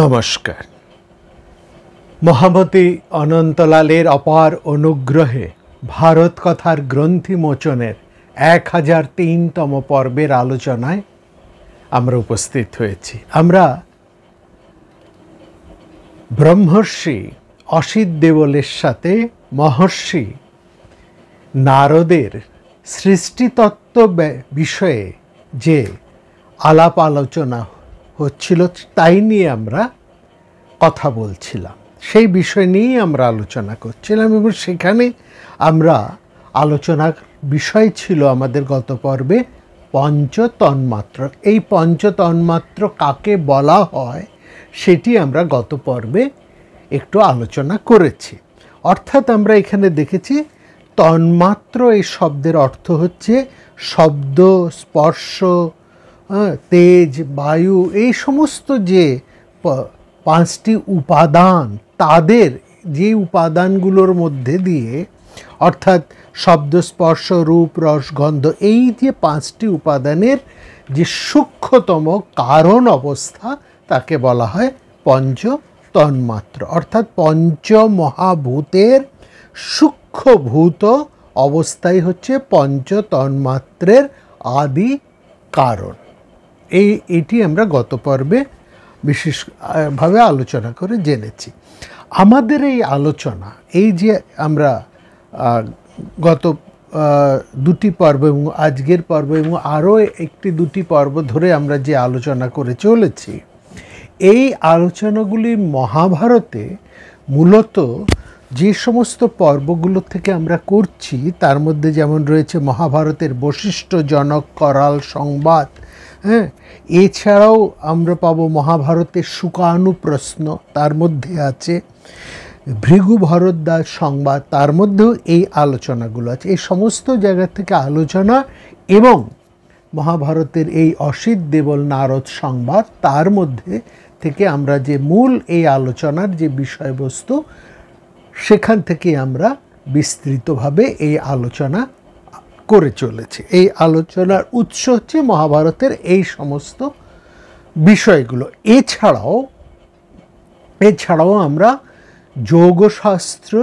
নমস্কার। মহামতি অনন্তলালের অপার অনুগ্রহে ভারত কথার গ্রন্থি মোচনের 1003তম পর্বের আলোচনায় আমরা উপস্থিত হয়েছি। আমরা ব্রহ্মর্ষি অসিত দেবলের সাথে মহর্ষি নারদের সৃষ্টিতত্ত্ব বিষয়ে যে আলাপ আলোচনা হচ্ছিল তাই নিয়ে আমরা কথা বলছিলাম, সেই বিষয় নিয়েই আমরা আলোচনা করছিলাম এবং সেখানে আমরা আলোচনার বিষয় ছিল আমাদের গত পর্বে পঞ্চতন্মাত্র। এই পঞ্চতন্মাত্র কাকে বলা হয় সেটি আমরা গত পর্বে একটু আলোচনা করেছি। অর্থাৎ আমরা এখানে দেখেছি তন্মাত্র এই শব্দের অর্থ হচ্ছে শব্দ, স্পর্শ, তেজ, বায়ু, এই সমস্ত যে পাঁচটি উপাদান, তাদের যে উপাদানগুলোর মধ্যে দিয়ে অর্থাৎ শব্দ, স্পর্শ, রূপ, রস, গন্ধ, এই যে পাঁচটি উপাদানের যে সূক্ষ্মতম কারণ অবস্থা তাকে বলা হয় পঞ্চ তন্মাত্র। অর্থাৎ পঞ্চমহাভূতের সূক্ষ্মভূত অবস্থাই হচ্ছে পঞ্চ তন্মাত্রের আদি কারণ। এটি আমরা গত পর্বে বিশেষভাবে আলোচনা করে জেনেছি। আমাদের এই আলোচনা, এই যে আমরা গত দুটি পর্ব এবং আজকের পর্ব এবং আরও দুটি পর্ব ধরে আমরা যে আলোচনা করে চলেছি, এই আলোচনাগুলি মহাভারতে মূলত যে সমস্ত পর্বগুলো থেকে আমরা করছি তার মধ্যে যেমন রয়েছে মহাভারতের বশিষ্ঠ, জনক, করাল সংবাদ, এছাড়াও আমরা পাবো মহাভারতের শুকানু প্রশ্ন, তার মধ্যে আছে ভৃগু ভরদ্বাজ সংবাদ, তার মধ্যেও এই আলোচনাগুলো আছে। এই সমস্ত জায়গা থেকে আলোচনা এবং মহাভারতের এই অসিত দেবল নারদ সংবাদ, তার মধ্যে থেকে আমরা যে মূল এই আলোচনার যে বিষয়বস্তু, সেখান থেকে আমরা বিস্তৃতভাবে এই আলোচনা করে চলেছে। এই আলোচনার উৎস হচ্ছে মহাভারতের এই সমস্ত বিষয়গুলো। এছাড়াও আমরা যোগশাস্ত্র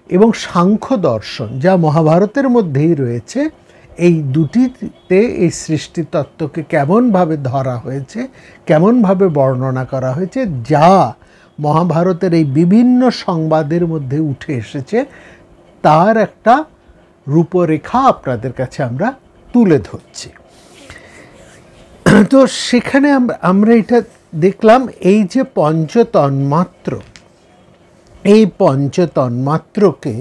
এবং সাংখ্য দর্শন, যা মহাভারতের মধ্যেই রয়েছে, এই দুটিতে এই সৃষ্টিতত্ত্বকে কেমনভাবে ধরা হয়েছে, কেমনভাবে বর্ণনা করা হয়েছে, যা মহাভারতের এই বিভিন্ন সংবাদের মধ্যে উঠে এসেছে, তার একটা রূপরেখা আপনাদের কাছে আমরা তুলে ধরছি। তো সেখানে আমরা এটা দেখলাম, এই যে পঞ্চতন্মাত্র, এই পঞ্চতন্মাত্রকে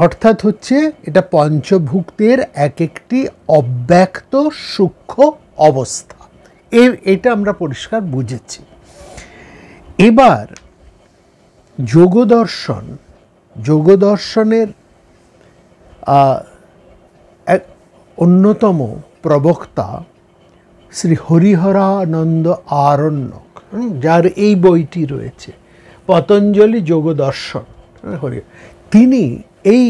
অর্থাৎ হচ্ছে এটা পঞ্চভুক্তের এক একটি অব্যক্ত সূক্ষ্ম অবস্থা, এটা আমরা পরিষ্কার বুঝেছি। এবার যোগদর্শনের এক অন্যতম প্রবক্তা শ্রী হরিহরানন্দ আরণ্যক, যার এই বইটি রয়েছে পতঞ্জলি যোগদর্শন, তিনি এই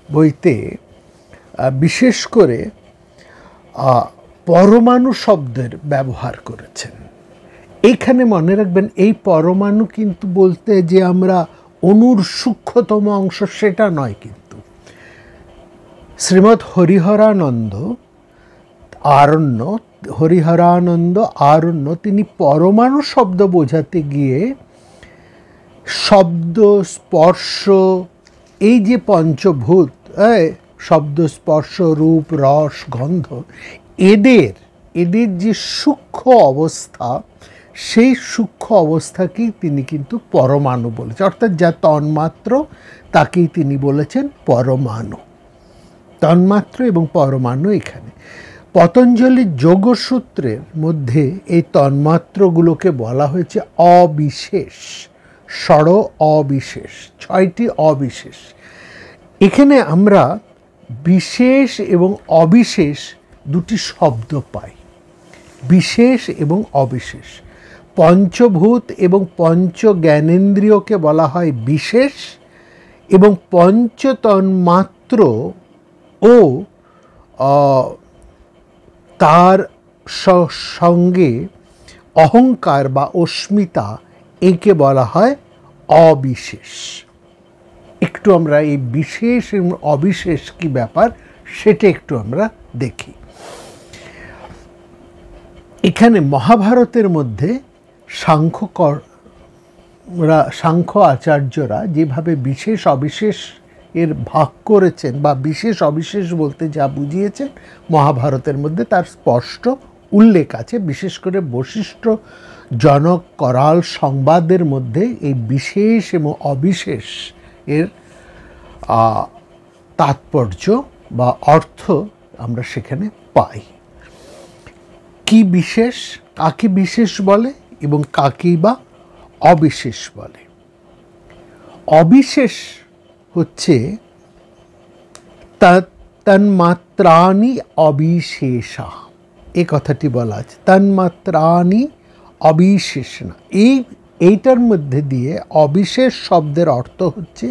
বইতে বিশেষ করে পরমাণু শব্দের ব্যবহার করেছেন। এইখানে মনে রাখবেন, এই পরমাণু কিন্তু বলতে যে আমরা অণুর সূক্ষ্মতম অংশ সেটা নয়, কিন্তু শ্রীমৎ হরিহরানন্দ আরণ্য তিনি পরমাণু শব্দ বোঝাতে গিয়ে শব্দ, স্পর্শ, এই যে পঞ্চভূত, শব্দ, স্পর্শ, রূপ, রস, গন্ধ, এদের যে সূক্ষ্ম অবস্থা, সেই সূক্ষ্ম অবস্থাকেই তিনি কিন্তু পরমাণু বলেছেন। অর্থাৎ যা তন্মাত্র তাকেই তিনি বলেছেন পরমাণু। তন্মাত্র এবং পরমাণু এখানে পতঞ্জলির যোগসূত্রের মধ্যে এই তন্মাত্রগুলোকে বলা হয়েছে অবিশেষ, ষড় অবিশেষ, 6টি অবিশেষ। এখানে আমরা বিশেষ এবং অবিশেষ দুটি শব্দ পাই, বিশেষ এবং অবিশেষ। পঞ্চভূত এবং পঞ্চ জ্ঞানেন্দ্রিয়কে বলা হয় বিশেষ, এবং পঞ্চতন্মাত্র ও তার সঙ্গে অহংকার বা অস্মিতা, একে বলা হয় অবিশেষ। একটু আমরা এই বিশেষ এবং অবিশেষ কি ব্যাপার সেটা একটু আমরা দেখি। এখানে মহাভারতের মধ্যে সাংখ্য আচার্যরা যেভাবে বিশেষ অবিশেষ এর ভাগ করেছেন বা বিশেষ অবিশেষ বলতে যা বুঝিয়েছেন, মহাভারতের মধ্যে তার স্পষ্ট উল্লেখ আছে। বিশেষ করে বশিষ্ঠ জনক করাল সংবাদের মধ্যে এই বিশেষ এবং অবিশেষ এর তাৎপর্য বা অর্থ আমরা সেখানে পাই। কি বিশেষ, কাকে বিশেষ বলে এবং কাকেই বা অবিশেষ বলে? অবিশেষ হচ্ছে তন্মাত্রাণি অবিশেষা, এই কথাটি বলা আছে, তন্মাত্রাণি অবিশেষণা। এইটার মধ্যে দিয়ে অবিশেষ শব্দের অর্থ হচ্ছে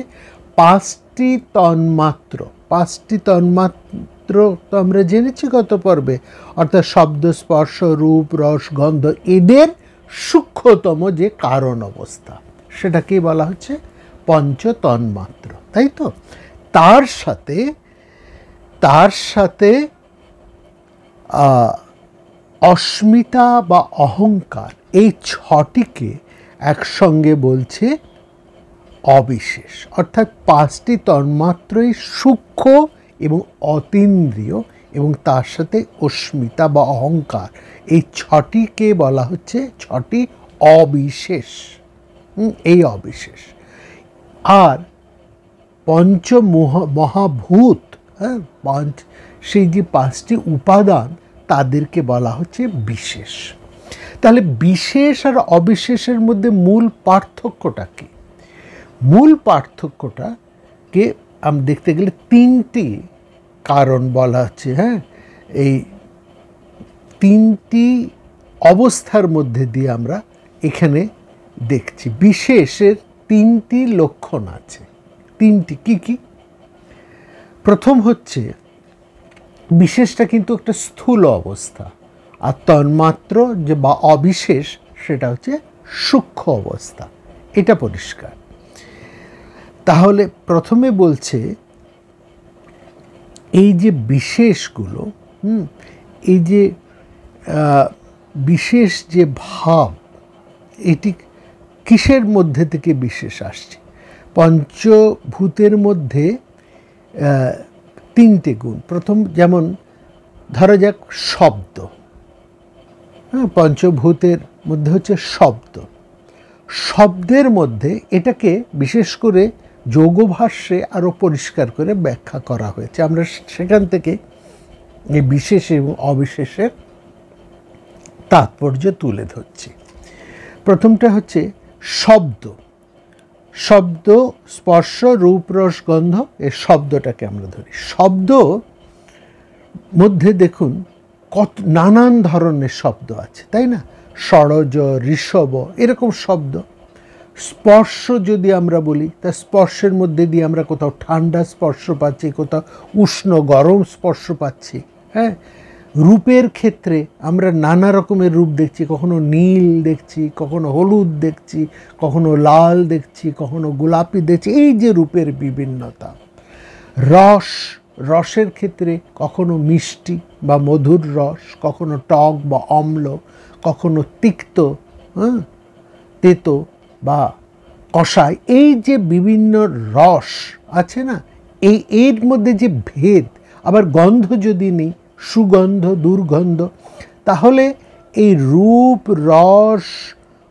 পাঁচটি তন্মাত্র। পাঁচটি তন্মাত্র তো আমরা জেনেছি গত পর্বে, অর্থাৎ শব্দ, স্পর্শ, রূপ, রস, গন্ধ, এদের সূক্ষ্মতম যে কারণ অবস্থা, সেটাকেই বলা হচ্ছে পঞ্চতন্মাত্র, তাই তো? তার সাথে অস্মিতা বা অহংকার, এই ছটিকে একসঙ্গে বলছে অবিশেষ। অর্থাৎ পাঁচটি তন্মাত্রই সূক্ষ্ম এবং অতীন্দ্রিয়, এবং তার সাথে অস্মিতা বা অহংকার, এই ছটিকে বলা হচ্ছে ছটি অবিশেষ। এই অবিশেষ। আর মহাভূত, সেই যে পাঁচটি উপাদান, তাদেরকে বলা হচ্ছে বিশেষ। তাহলে বিশেষ আর অবিশেষের মধ্যে মূল পার্থক্যটা কি? মূল পার্থক্যটাকে আমরা দেখতে গেলে তিনটি কারণ বলা হচ্ছে। এই তিনটি অবস্থার মধ্যে দিয়ে আমরা এখানে দেখছি। বিশেষের তিনটি লক্ষণ আছে। তিনটি কি কি? প্রথম হচ্ছে, বিশেষটা কিন্তু একটা স্থূল অবস্থা, আর তন্মাত্র যে বা অবিশেষ সেটা হচ্ছে সূক্ষ্ম অবস্থা। এটা পরিষ্কার। তাহলে প্রথমে বলছে এই যে বিশেষগুলো, এই যে বিশেষ যে ভাব, এটি কিসের মধ্যে থেকে বিশেষ আসছে? পঞ্চভূতের মধ্যে তিনটে গুণ। প্রথম, যেমন ধরা যাক শব্দ। পঞ্চভূতের মধ্যে হচ্ছে শব্দ। শব্দের মধ্যে এটাকে বিশেষ করে যোগভাষ্যে আরও পরিষ্কার করে ব্যাখ্যা করা হয়েছে। আমরা সেখান থেকে এই বিশেষ এবং অবিশেষের তাৎপর্য তুলে ধরছি। প্রথমটা হচ্ছে শব্দ। শব্দ, স্পর্শ, রূপ, রস, গন্ধ, এই শব্দটাকে আমরা ধরি। শব্দ মধ্যে দেখুন কত নানান ধরনের শব্দ আছে, তাই না? ষড়জ, ঋষভ, এরকম শব্দ। স্পর্শ যদি আমরা বলি, তা স্পর্শের মধ্যে দিয়ে আমরা কোথাও ঠান্ডা স্পর্শ পাচ্ছি, কোথাও উষ্ণ গরম স্পর্শ পাচ্ছি। রূপের ক্ষেত্রে আমরা নানা রকমের রূপ দেখছি, কখনো নীল দেখছি, কখনো হলুদ দেখছি, কখনো লাল দেখছি, কখনো গোলাপি দেখছি, এই যে রূপের বিভিন্নতা। রসের ক্ষেত্রে কখনো মিষ্টি বা মধুর রস, কখনো টক বা অম্ল, কখনো তিক্ত, তেতো বা কষায়, এই যে বিভিন্ন রস আছে না, এর মধ্যে যে ভেদ। আবার গন্ধ যদি নেই, সুগন্ধ, দুর্গন্ধ, তাহলে এই রূপ, রস,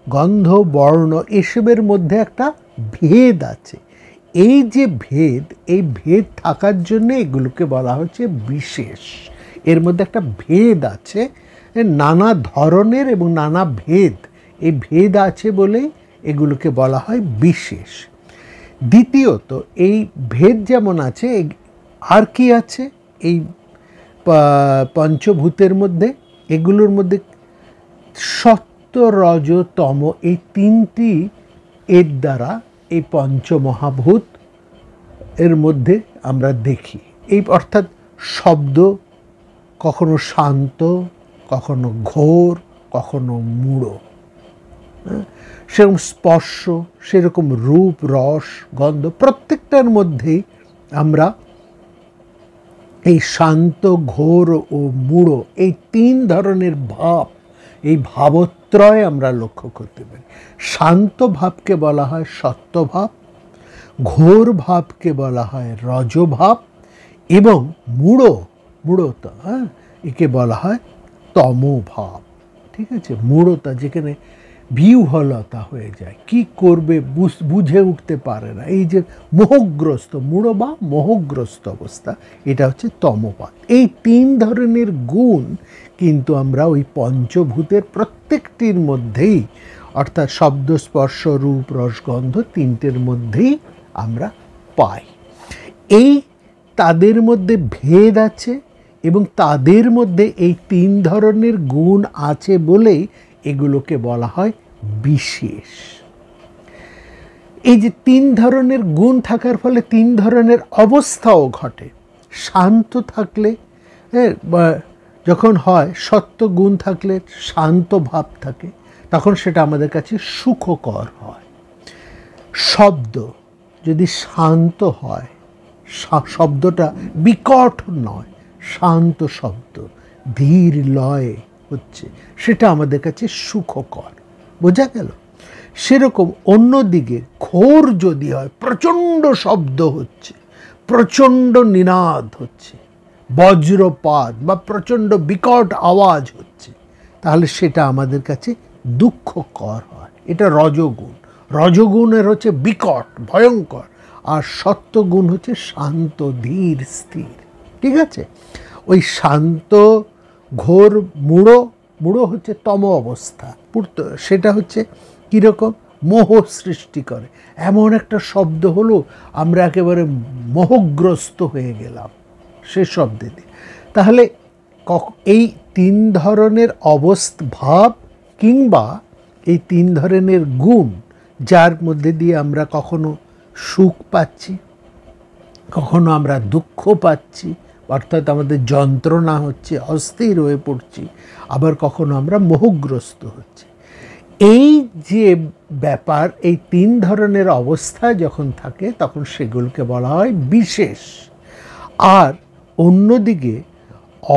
গন্ধ, বর্ণ, এসবের মধ্যে একটা ভেদ আছে। এই যে ভেদ, এই ভেদ থাকার জন্য এগুলোকে বলা হচ্ছে বিশেষ। এর মধ্যে একটা ভেদ আছে, নানা ধরনের এবং নানা ভেদ, এই ভেদ আছে বলেই এগুলোকে বলা হয় বিশেষ। দ্বিতীয়ত, এই ভেদ যেমন আছে, আর কি আছে এই পঞ্চভূতের মধ্যে? এগুলোর মধ্যে সত্য, রজ, তম, এই তিনটি এর দ্বারা এই পঞ্চমহাভূত এর মধ্যে আমরা দেখি। এই অর্থাৎ শব্দ কখনো শান্ত, কখনো ঘোর, কখনো মূঢ়। সেরকম স্পর্শ, সেরকম রূপ, রস, গন্ধ, প্রত্যেকটার মধ্যেই আমরা এই শান্ত, ঘোর ও মূঢ় এই তিন ধরনের ভাব, এই ভাবত্রয় আমরা লক্ষ্য করতে পারি। শান্ত ভাবকে বলা হয় সত্যভাব, ঘোর ভাবকে বলা হয় রজভাব, এবং মূঢ়তা একে বলা হয় তমভাব। ঠিক আছে, মূঢ়তা যেখানে বিহ্বলতা হয়ে যায়, কি করবে বুঝে উঠতে পারে না, এই যে মোহগ্রস্ত, মূঢ় বা মোহগ্রস্ত অবস্থা, এটা হচ্ছে তমভাব। এই তিন ধরনের গুণ কিন্তু আমরা ওই পঞ্চভূতের প্রত্যেকটির মধ্যেই, অর্থাৎ শব্দ, স্পর্শ, রূপ, রসগন্ধ তিনটের মধ্যেই আমরা পাই। এই তাদের মধ্যে ভেদ আছে এবং তাদের মধ্যে এই তিন ধরনের গুণ আছে বলেই এগুলোকে বলা হয় বিশেষ। এই যে তিন ধরনের গুণ থাকার ফলে তিন ধরনের অবস্থাও ঘটে। শান্ত থাকলে, যখন হয় সত্য গুণ থাকলে শান্ত ভাব থাকে, তখন সেটা আমাদের কাছে সুখকর হয়। শব্দ যদি শান্ত হয়, শব্দটা বিকট নয়, শান্ত শব্দ, ধীর লয়ে হচ্ছে, সেটা আমাদের কাছে সুখকর। বোঝা গেল? সেরকম অন্যদিকে ঘোর যদি হয়, প্রচণ্ড শব্দ হচ্ছে, প্রচণ্ড নিনাদ হচ্ছে, বজ্রপাত বা প্রচণ্ড বিকট আওয়াজ হচ্ছে, তাহলে সেটা আমাদের কাছে দুঃখকর হয়। এটা রজগুণ। রজগুণের হচ্ছে বিকট, ভয়ঙ্কর, আর সত্যগুণ হচ্ছে শান্ত, ধীর, স্থির। ঠিক আছে, ওই শান্ত, ঘোর, মূঢ় হচ্ছে তম অবস্থা। সেটা হচ্ছে কীরকম? মোহ সৃষ্টি করে। এমন একটা শব্দ হলো, আমরা একেবারে মোহগ্রস্ত হয়ে গেলাম সে শব্দে দিয়ে। তাহলে এই তিন ধরনের ভাব কিংবা এই তিন ধরনের গুণ, যার মধ্যে দিয়ে আমরা কখনো সুখ পাচ্ছি, কখনো আমরা দুঃখ পাচ্ছি, অর্থাৎ আমাদের যন্ত্রণা হচ্ছে, অস্থির হয়ে পড়ছি, আবার কখনো আমরা মোহগ্রস্ত হচ্ছি। এই যে ব্যাপার, এই তিন ধরনের অবস্থা যখন থাকে তখন সেগুলোকে বলা হয় বিশেষ। আর অন্যদিকে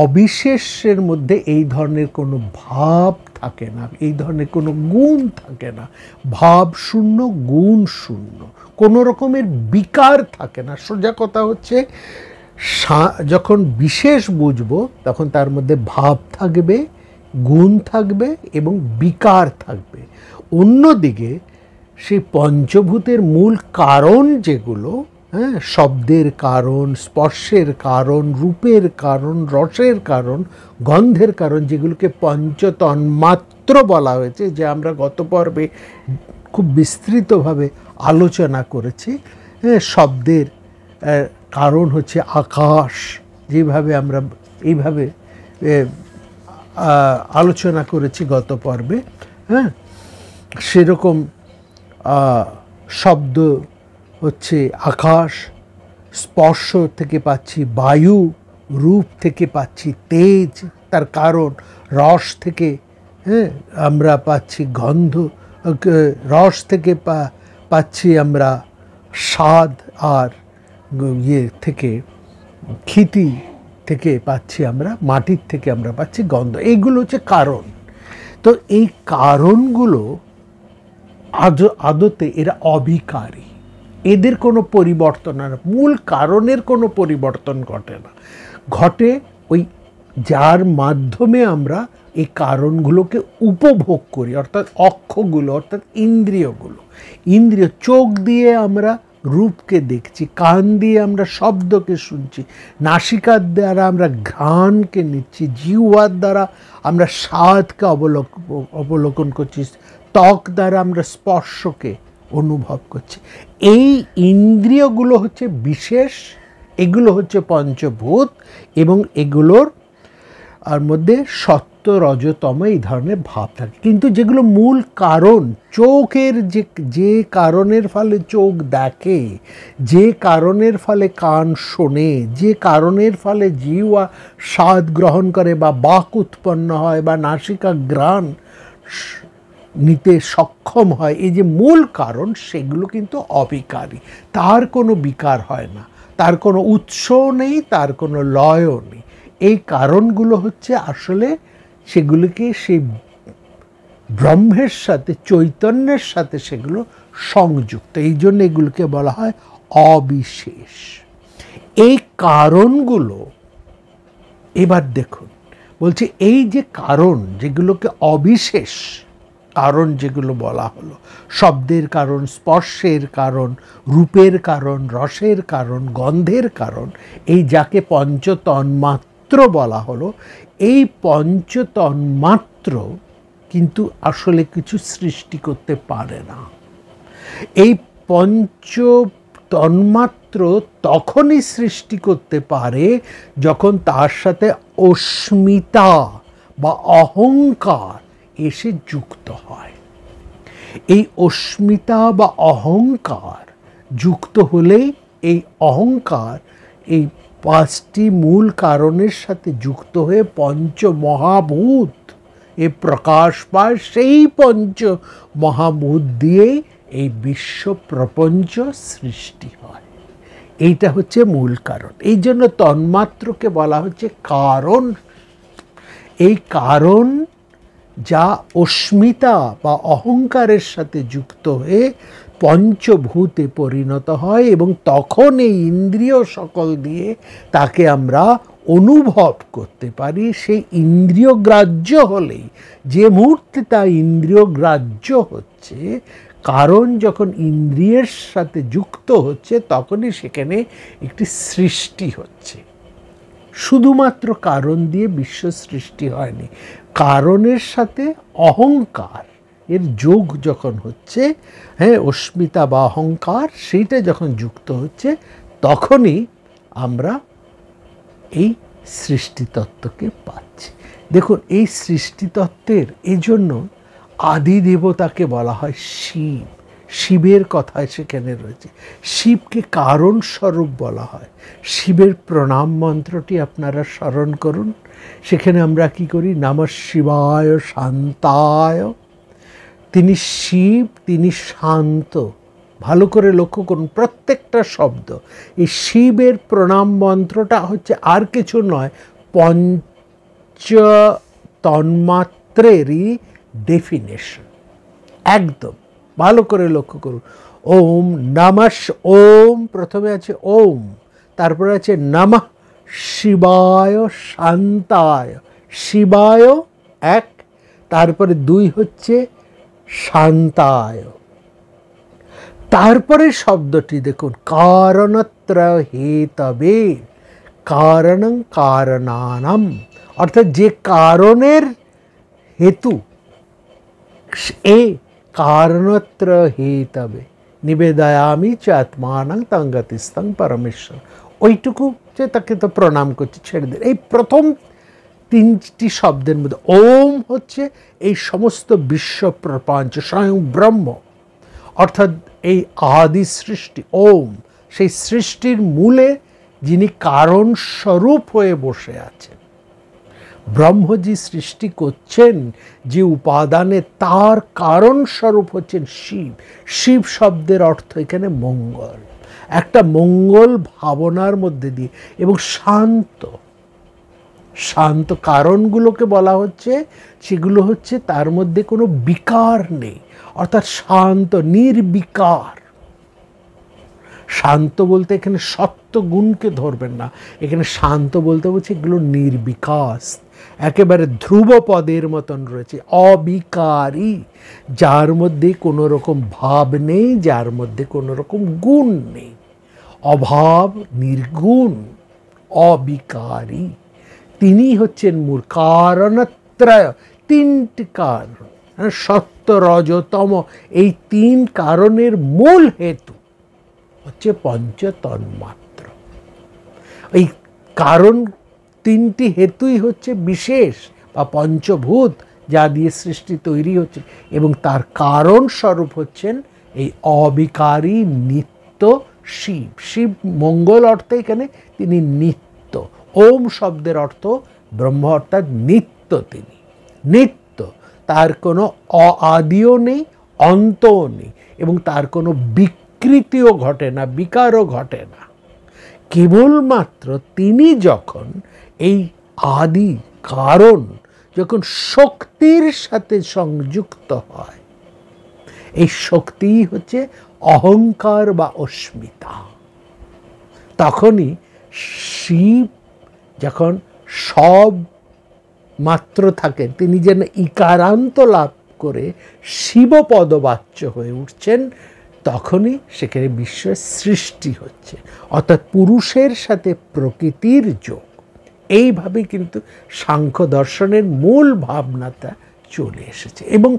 অবিশেষের মধ্যে এই ধরনের কোনো ভাব থাকে না, এই ধরনের কোনো গুণ থাকে না, ভাব শূন্য, গুণ শূন্য, কোনো রকমের বিকার থাকে না। সোজা কথা হচ্ছে, যখন বিশেষ বুঝবো তখন তার মধ্যে ভাব থাকবে, গুণ থাকবে এবং বিকার থাকবে। অন্যদিকে সেই পঞ্চভূতের মূল কারণ যেগুলো, শব্দের কারণ, স্পর্শের কারণ, রূপের কারণ, রসের কারণ, গন্ধের কারণ, যেগুলোকে পঞ্চতন্মাত্র বলা হয়েছে, যে আমরা গত পর্বে খুব বিস্তৃতভাবে আলোচনা করেছি। শব্দের কারণ হচ্ছে আকাশ, যেভাবে আমরা এইভাবে আলোচনা করেছি গত পর্বে। সেরকম শব্দ হচ্ছে আকাশ, স্পর্শ থেকে পাচ্ছি বায়ু, রূপ থেকে পাচ্ছি তেজ, তার কারণ রস থেকে আমরা পাচ্ছি গন্ধ, রস থেকে পাচ্ছি আমরা স্বাদ, আর থেকে ক্ষিতি থেকে পাচ্ছি আমরা, মাটির থেকে আমরা পাচ্ছি গন্ধ। এইগুলো হচ্ছে কারণ। তো এই কারণগুলো আদতে এরা অবিকারী, এদের কোনো পরিবর্তন হয় না, মূল কারণের কোনো পরিবর্তন ঘটে না। ঘটে ওই যার মাধ্যমে আমরা এই কারণগুলোকে উপভোগ করি, অর্থাৎ অক্ষগুলো, অর্থাৎ ইন্দ্রিয়গুলো। ইন্দ্রিয়, চোখ দিয়ে আমরা রূপকে দেখছি, কান দিয়ে আমরা শব্দকে শুনছি, নাসিকার দ্বারা আমরা ঘ্রাণকে নিচ্ছি, জিহ্বার দ্বারা আমরা স্বাদকে অবলোকন করছি, ত্বক দ্বারা আমরা স্পর্শকে অনুভব করছি। এই ইন্দ্রিয়গুলো হচ্ছে বিশেষ, এগুলো হচ্ছে পঞ্চভূত, এবং এগুলোর আর মধ্যে সত্য, রজতম এই ধরনের ভাব থাকে। কিন্তু যেগুলো মূল কারণ, চোখের যে কারণের ফলে চোখ দেখে, যে কারণের ফলে কান শোনে, যে কারণের ফলে জিহ্বা স্বাদ গ্রহণ করে বা বাক উৎপন্ন হয় বা নাসিকা ঘ্রাণ নিতে সক্ষম হয়, এই যে মূল কারণ, সেগুলো কিন্তু অবিকারী, তার কোনো বিকার হয় না, তার কোনো উৎসও নেই, তার কোনো লয়ও নেই। এই কারণগুলো হচ্ছে আসলে সেগুলিকে সেই ব্রহ্মের সাথে, চৈতন্যের সাথে সেগুলো সংযুক্ত, এই জন্য এগুলোকে বলা হয় অবিশেষ। এই কারণগুলো এবার দেখুন, বলছে এই যে কারণ, যেগুলোকে অবিশেষ কারণ যেগুলো বলা হলো, শব্দের কারণ, স্পর্শের কারণ, রূপের কারণ, রসের কারণ, গন্ধের কারণ, এই যাকে পঞ্চতন্মাত্র বলা হলো, এই পঞ্চতন্মাত্র কিন্তু আসলে কিছু সৃষ্টি করতে পারে না। এই পঞ্চ তন্মাত্র তখনই সৃষ্টি করতে পারে যখন তার সাথে অস্মিতা বা অহংকার এসে যুক্ত হয়। এই অস্মিতা বা অহংকার যুক্ত হলেই এই অহংকার এই পাঁচটি মূল কারণের সাথে যুক্ত হয়ে পঞ্চমহাভূত এ প্রকাশ পায়। সেই পঞ্চ মহাভূত দিয়েই এই বিশ্ব প্রপঞ্চ সৃষ্টি হয়। এইটা হচ্ছে মূল কারণ। এই জন্য তন্মাত্রকে বলা হচ্ছে কারণ। এই কারণ যা অস্মিতা বা অহংকারের সাথে যুক্ত হয়ে পঞ্চভূতে পরিণত হয়, এবং তখন এই ইন্দ্রিয় সকল দিয়ে তাকে আমরা অনুভব করতে পারি। সেই ইন্দ্রিয় গ্রাহ্য হলেই, যে মুহূর্তে তা ইন্দ্রিয় গ্রাহ্য হচ্ছে, কারণ যখন ইন্দ্রিয়ের সাথে যুক্ত হচ্ছে, তখনই সেখানে একটি সৃষ্টি হচ্ছে। শুধুমাত্র কারণ দিয়ে বিশ্ব সৃষ্টি হয়নি, কারণের সাথে অহংকার এর যোগ যখন হচ্ছে, হ্যাঁ, অস্মিতা বা অহংকার, সেইটা যখন যুক্ত হচ্ছে, তখনই আমরা এই সৃষ্টিতত্ত্বকে পাচ্ছি। দেখুন, এই সৃষ্টিতত্ত্বের এজন্য আদি দেবতাকে বলা হয় শিব। শিবের কথা সেখানে রয়েছে। শিবকে কারণ স্বরূপ বলা হয়। শিবের প্রণাম মন্ত্রটি আপনারা স্মরণ করুন। সেখানে আমরা কি করি? নমঃ শিবায় শান্তায়। তিনি শিব, তিনি শান্ত। ভালো করে লক্ষ্য করুন প্রত্যেকটা শব্দ। এই শিবের প্রণাম মন্ত্রটা হচ্ছে আর কিছু নয়, পঞ্চ তন্মাত্রেরই ডেফিনেশন। একদম ভালো করে লক্ষ্য করুন। ওম নমঃ, ওম প্রথমে আছে ওম, তারপরে আছে নমঃ শিবায় শান্তায়। শিবায় এক, তারপরে দুই হচ্ছে শান্তায়। তারপরে শব্দটি দেখুন, কারণত্র হেতবে, কারণং কারণানাম, অর্থাৎ যে কারণের হেতু, এ কারণত্র হেতবে নিবেদয়ামি চ আত্মানং তঙ্গতিস্তং পরমেশ্বর। ওইটুকু যে তাকে তো প্রণাম করছে, ছেড়ে দিন। এই প্রথম তিনটি শব্দের মধ্যে ওম হচ্ছে এই সমস্ত বিশ্ব প্রপঞ্চ, স্বয়ং ব্রহ্ম, অর্থাৎ এই আদি সৃষ্টি ওম, সেই সৃষ্টির মূলে যিনি কারণ স্বরূপ হয়ে বসে আছেন। ব্রহ্মজি সৃষ্টি করছেন যে উপাদানে, তার কারণ স্বরূপ হচ্ছেন শিব। শিব শব্দের অর্থ এখানে মঙ্গল, একটা মঙ্গল ভাবনার মধ্যে দিয়ে, এবং শান্ত। শান্ত কারণগুলোকে বলা হচ্ছে, সেগুলো হচ্ছে তার মধ্যে কোনো বিকার নেই, অর্থাৎ শান্ত, নির্বিকার। শান্ত বলতে এখানে সত্য গুণকে ধরবেন না, এখানে শান্ত বলতে বলছে এগুলো নির্বিকার, একেবারে ধ্রুব পদের মতন রয়েছে, অবিকারী, যার মধ্যে কোনো রকম ভাব নেই, যার মধ্যে কোনো রকম গুণ নেই। অভাব, নির্গুণ, অবিকারী, তিনি হচ্ছেন মূল কারণত্রয়। তিনটি কারণ, সত্য রজতম, এই তিন কারণের মূল হেতু হচ্ছে পঞ্চতন্মাত্র। এই কারণ তিনটি হেতুই হচ্ছে বিশেষ বা পঞ্চভূত, যা দিয়ে সৃষ্টি তৈরি হচ্ছে, এবং তার কারণ স্বরূপ হচ্ছেন এই অবিকারী নিত্য শিব। শিব মঙ্গল অর্থে এখানে তিনি নিত্য। ওম শব্দের অর্থ ব্রহ্ম, অর্থাৎ নিত্য। তিনি নিত্য, তার কোনো আদিও নেই, অন্তও নেই, এবং তার কোনো বিকৃতিও ঘটে না, বিকারও ঘটে না। কেবলমাত্র তিনি যখন এই আদি কারণ যখন শক্তির সাথে সংযুক্ত হয়, এই শক্তিই হচ্ছে অহংকার বা অস্মিতা, তখনই শিব যখন সব মাত্র থাকেন, তিনি যেন ইকারান্ত লাভ করে শিবপদবাচ্য হয়ে উঠছেন, তখনই সেখানে বিশ্বের সৃষ্টি হচ্ছে। অর্থাৎ পুরুষের সাথে প্রকৃতির যোগ। এইভাবে কিন্তু সাংখ্য দর্শনের মূল ভাবনাটা চলে এসেছে। এবং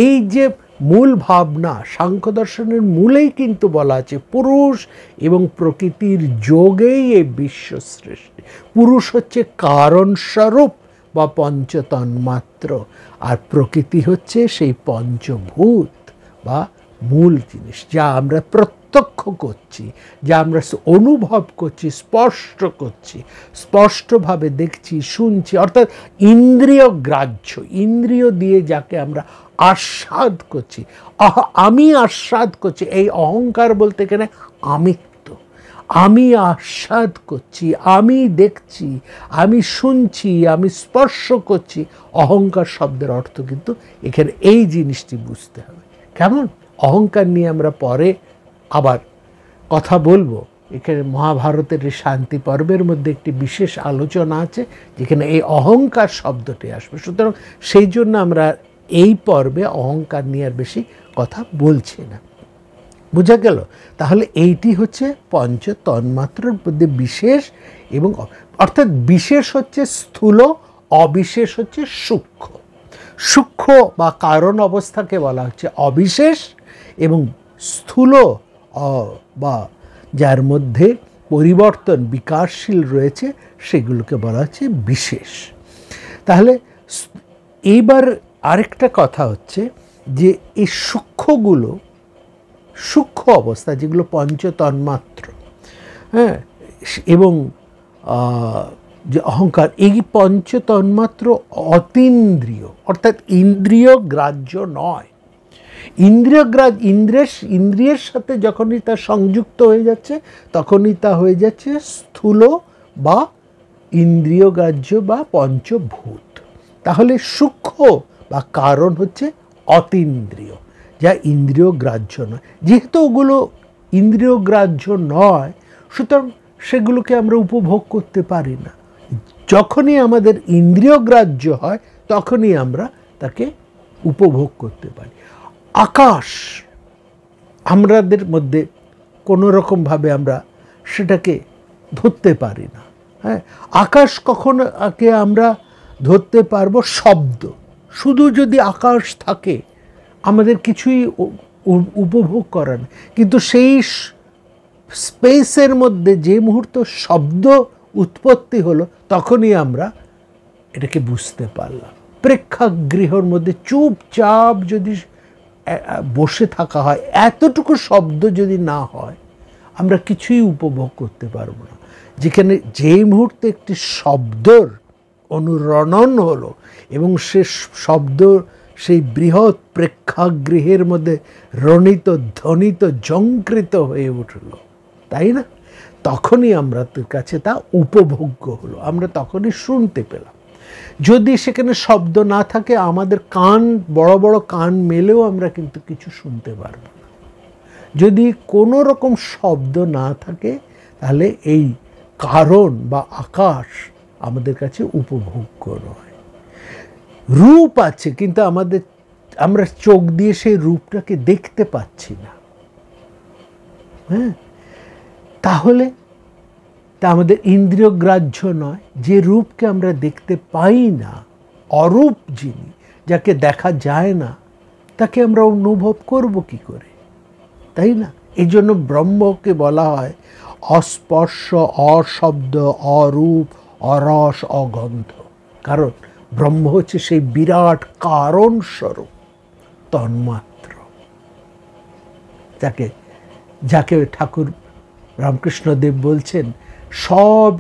এই যে মূল ভাবনা সাংখ্য দর্শনের মূলেই কিন্তু বলা আছে পুরুষ এবং প্রকৃতির যোগেই এই বিশ্ব সৃষ্টি। পুরুষ হচ্ছে কারণ স্বরূপ বা পঞ্চতন্মাত্র, আর প্রকৃতি হচ্ছে সেই পঞ্চভূত বা মূল জিনিস, যা আমরা প্রত্যক্ষ করছি, যা আমরা অনুভব করছি, স্পষ্ট করছি, স্পষ্টভাবে দেখছি, শুনছি, অর্থাৎ ইন্দ্রিয় গ্রাহ্য, ইন্দ্রিয় দিয়ে যাকে আমরা আস্বাদ করছি। আমি আস্বাদ করছি, এই অহংকার বলতে এখানে আমিত্ব, আমি আস্বাদ করছি, আমি দেখছি, আমি শুনছি, আমি স্পর্শ করছি। অহংকার শব্দের অর্থ কিন্তু এখানে এই জিনিসটি বুঝতে হবে। কেমন? অহংকার নিয়ে আমরা পরে আবার কথা বলবো। এখানে মহাভারতের এই শান্তি পর্বের মধ্যে একটি বিশেষ আলোচনা আছে যেখানে এই অহংকার শব্দটি আসবে। সুতরাং সেই জন্য আমরা এই পর্বে অহংকার নিয়ে আর বেশি কথা বলছি না। বোঝা গেল? তাহলে এইটি হচ্ছে পঞ্চ তন্মাত্রার মধ্যে বিশেষ, এবং অর্থাৎ বিশেষ হচ্ছে স্থূল, অবিশেষ হচ্ছে সূক্ষ্ম। সূক্ষ্ম বা কারণ অবস্থাকে বলা হচ্ছে অবিশেষ, এবং স্থূল বা যার মধ্যে পরিবর্তন বিকাশশীল রয়েছে সেগুলোকে বলা হচ্ছে বিশেষ। তাহলে এইবার আরেকটা কথা হচ্ছে যে এই সূক্ষ্মগুলো, সূক্ষ্ম অবস্থা যেগুলো পঞ্চতন্মাত্র, হ্যাঁ, এবং যে অহংকার, এই পঞ্চতন্মাত্র অতীন্দ্রিয়, অর্থাৎ ইন্দ্রিয় গ্রাহ্য নয়। ইন্দ্রিয়ের সাথে যখনই তা সংযুক্ত হয়ে যাচ্ছে তখনই তা হয়ে যাচ্ছে স্থূল বা ইন্দ্রিয় গ্রাহ্য বা পঞ্চভূত। তাহলে সূক্ষ্ম বা কারণ হচ্ছে অতীন্দ্রিয়, যা ইন্দ্রিয় গ্রাহ্য নয়। যেহেতু ওগুলো ইন্দ্রিয় গ্রাহ্য নয়, সুতরাং সেগুলোকে আমরা উপভোগ করতে পারি না। যখনই আমাদের ইন্দ্রিয় গ্রাহ্য হয় তখনই আমরা তাকে উপভোগ করতে পারি। আকাশ আমাদের মধ্যে কোনো রকমভাবে আমরা সেটাকে ধরতে পারি না। হ্যাঁ, আকাশ কখন আমরা ধরতে পারবো? শব্দ। শুধু যদি আকাশ থাকে আমাদের কিছুই উপভোগ করা না। কিন্তু সেই স্পেসের মধ্যে যে মুহূর্ত শব্দ উৎপত্তি হলো তখনই আমরা এটাকে বুঝতে পারলাম। প্রেক্ষাগৃহের মধ্যে চুপচাপ যদি বসে থাকা হয়, এতটুকু শব্দ যদি না হয় আমরা কিছুই উপভোগ করতে পারবো না। যেখানে যেই মুহূর্তে একটি শব্দর অনুরণন হলো এবং সে শব্দ সেই বৃহৎ প্রেক্ষাগৃহের মধ্যে রণিত, ধ্বনিত, ঝঙ্কৃত হয়ে উঠল, তাই না? তখনই আমাদের কাছে তা উপভোগ্য হলো, আমরা তখনই শুনতে পেলাম। যদি সেখানে শব্দ না থাকে, আমাদের কান, বড় বড় কান মেলেও আমরা কিন্তু কিছু শুনতে পারবো না। যদি কোনো রকম শব্দ না থাকে তাহলে এই কারণ বা আকাশ আমাদের কাছে উপভোগ্য নয়। রূপ আছে কিন্তু আমরা চোখ দিয়ে সেই রূপটাকে দেখতে পাচ্ছি না। হ্যাঁ, তাহলে তা আমাদের ইন্দ্রিয় গ্রাহ্য নয়। যে রূপকে আমরা দেখতে পাই না, অরূপ যিনি, যাকে দেখা যায় না, তাকে আমরা অনুভব করব কি করে, তাই না? এই জন্য ব্রহ্মকে বলা হয় অস্পর্শ, অশব্দ, অরূপ, অরস, অগন্ধ। কারণ ব্রহ্ম হচ্ছে সেই বিরাট কারণ স্বরূপ তন্মাত্র, যাকে ঠাকুর রামকৃষ্ণদেব বলছেন সব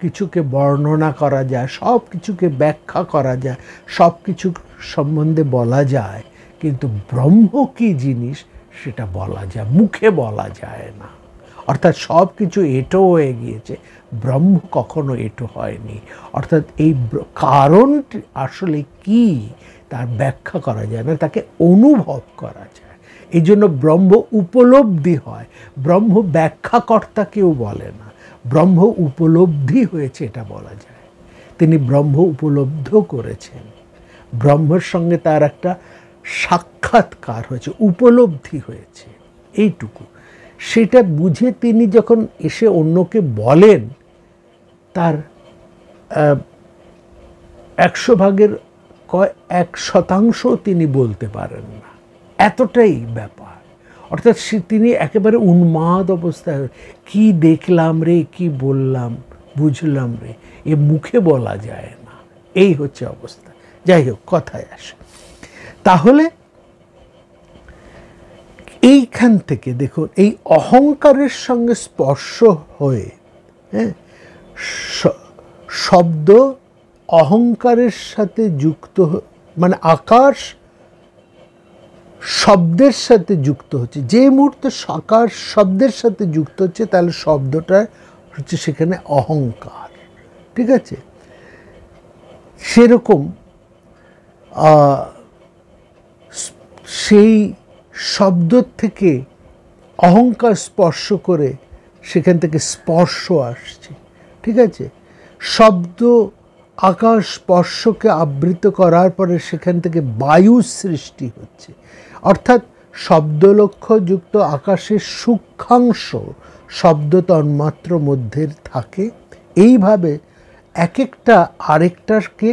কিছুকে বর্ণনা করা যায়, সব কিছুকে ব্যাখ্যা করা যায়, সব কিছু সম্বন্ধে বলা যায়, কিন্তু ব্রহ্ম কী জিনিস সেটা বলা যায়, মুখে বলা যায় না। অর্থাৎ সব কিছু এঁটো হয়ে গিয়েছে, ব্রহ্ম কখনো এঁটো হয়নি। অর্থাৎ এই কারণটি আসলে কি তার ব্যাখ্যা করা যায় না, তাকে অনুভব করা যায়। এই জন্য ব্রহ্ম উপলব্ধি হয়। ব্রহ্ম ব্যাখ্যাকর্তা কেউ বলে না, ব্রহ্ম উপলব্ধি হয়েছে এটা বলা যায়। তিনি ব্রহ্ম উপলব্ধ করেছেন, ব্রহ্মের সঙ্গে তার একটা সাক্ষাৎকার হয়েছে, উপলব্ধি হয়েছে, এইটুকু। সেটা বুঝে তিনি যখন এসে অন্যকে বলেন, তার 100 ভাগের 1% তিনি বলতে পারেন না, এতটাই ব্যাপার। অর্থাৎ তিনি একেবারে উন্মাদ অবস্থায়, কি দেখলাম রে, কি বললাম, বুঝলাম রে, এ মুখে বলা যায় না, এই হচ্ছে অবস্থা। যাই হোক, কথায় আসে। তাহলে এইখান থেকে দেখুন, এই অহংকারের সঙ্গে স্পর্শ হয়ে, হ্যাঁ, শব্দ অহংকারের সাথে যুক্ত, মানে আকাশ শব্দের সাথে যুক্ত হচ্ছে। যে মুহূর্তে আকাশ শব্দের সাথে যুক্ত হচ্ছে, তাহলে শব্দটা হচ্ছে সেখানে অহংকার, ঠিক আছে? সেরকম সেই শব্দ থেকে অহংকার স্পর্শ করে সেখান থেকে স্পর্শ আসছে, ঠিক আছে? শব্দ আকাশ স্পর্শকে আবৃত করার পরে সেখান থেকে বায়ু সৃষ্টি হচ্ছে। অর্থাৎ শব্দলক্ষ্যযুক্ত আকাশের সূক্ষ্মাংশ শব্দ তন্মাত্র মধ্যে থাকে। এইভাবে এক একটা আরেকটাকে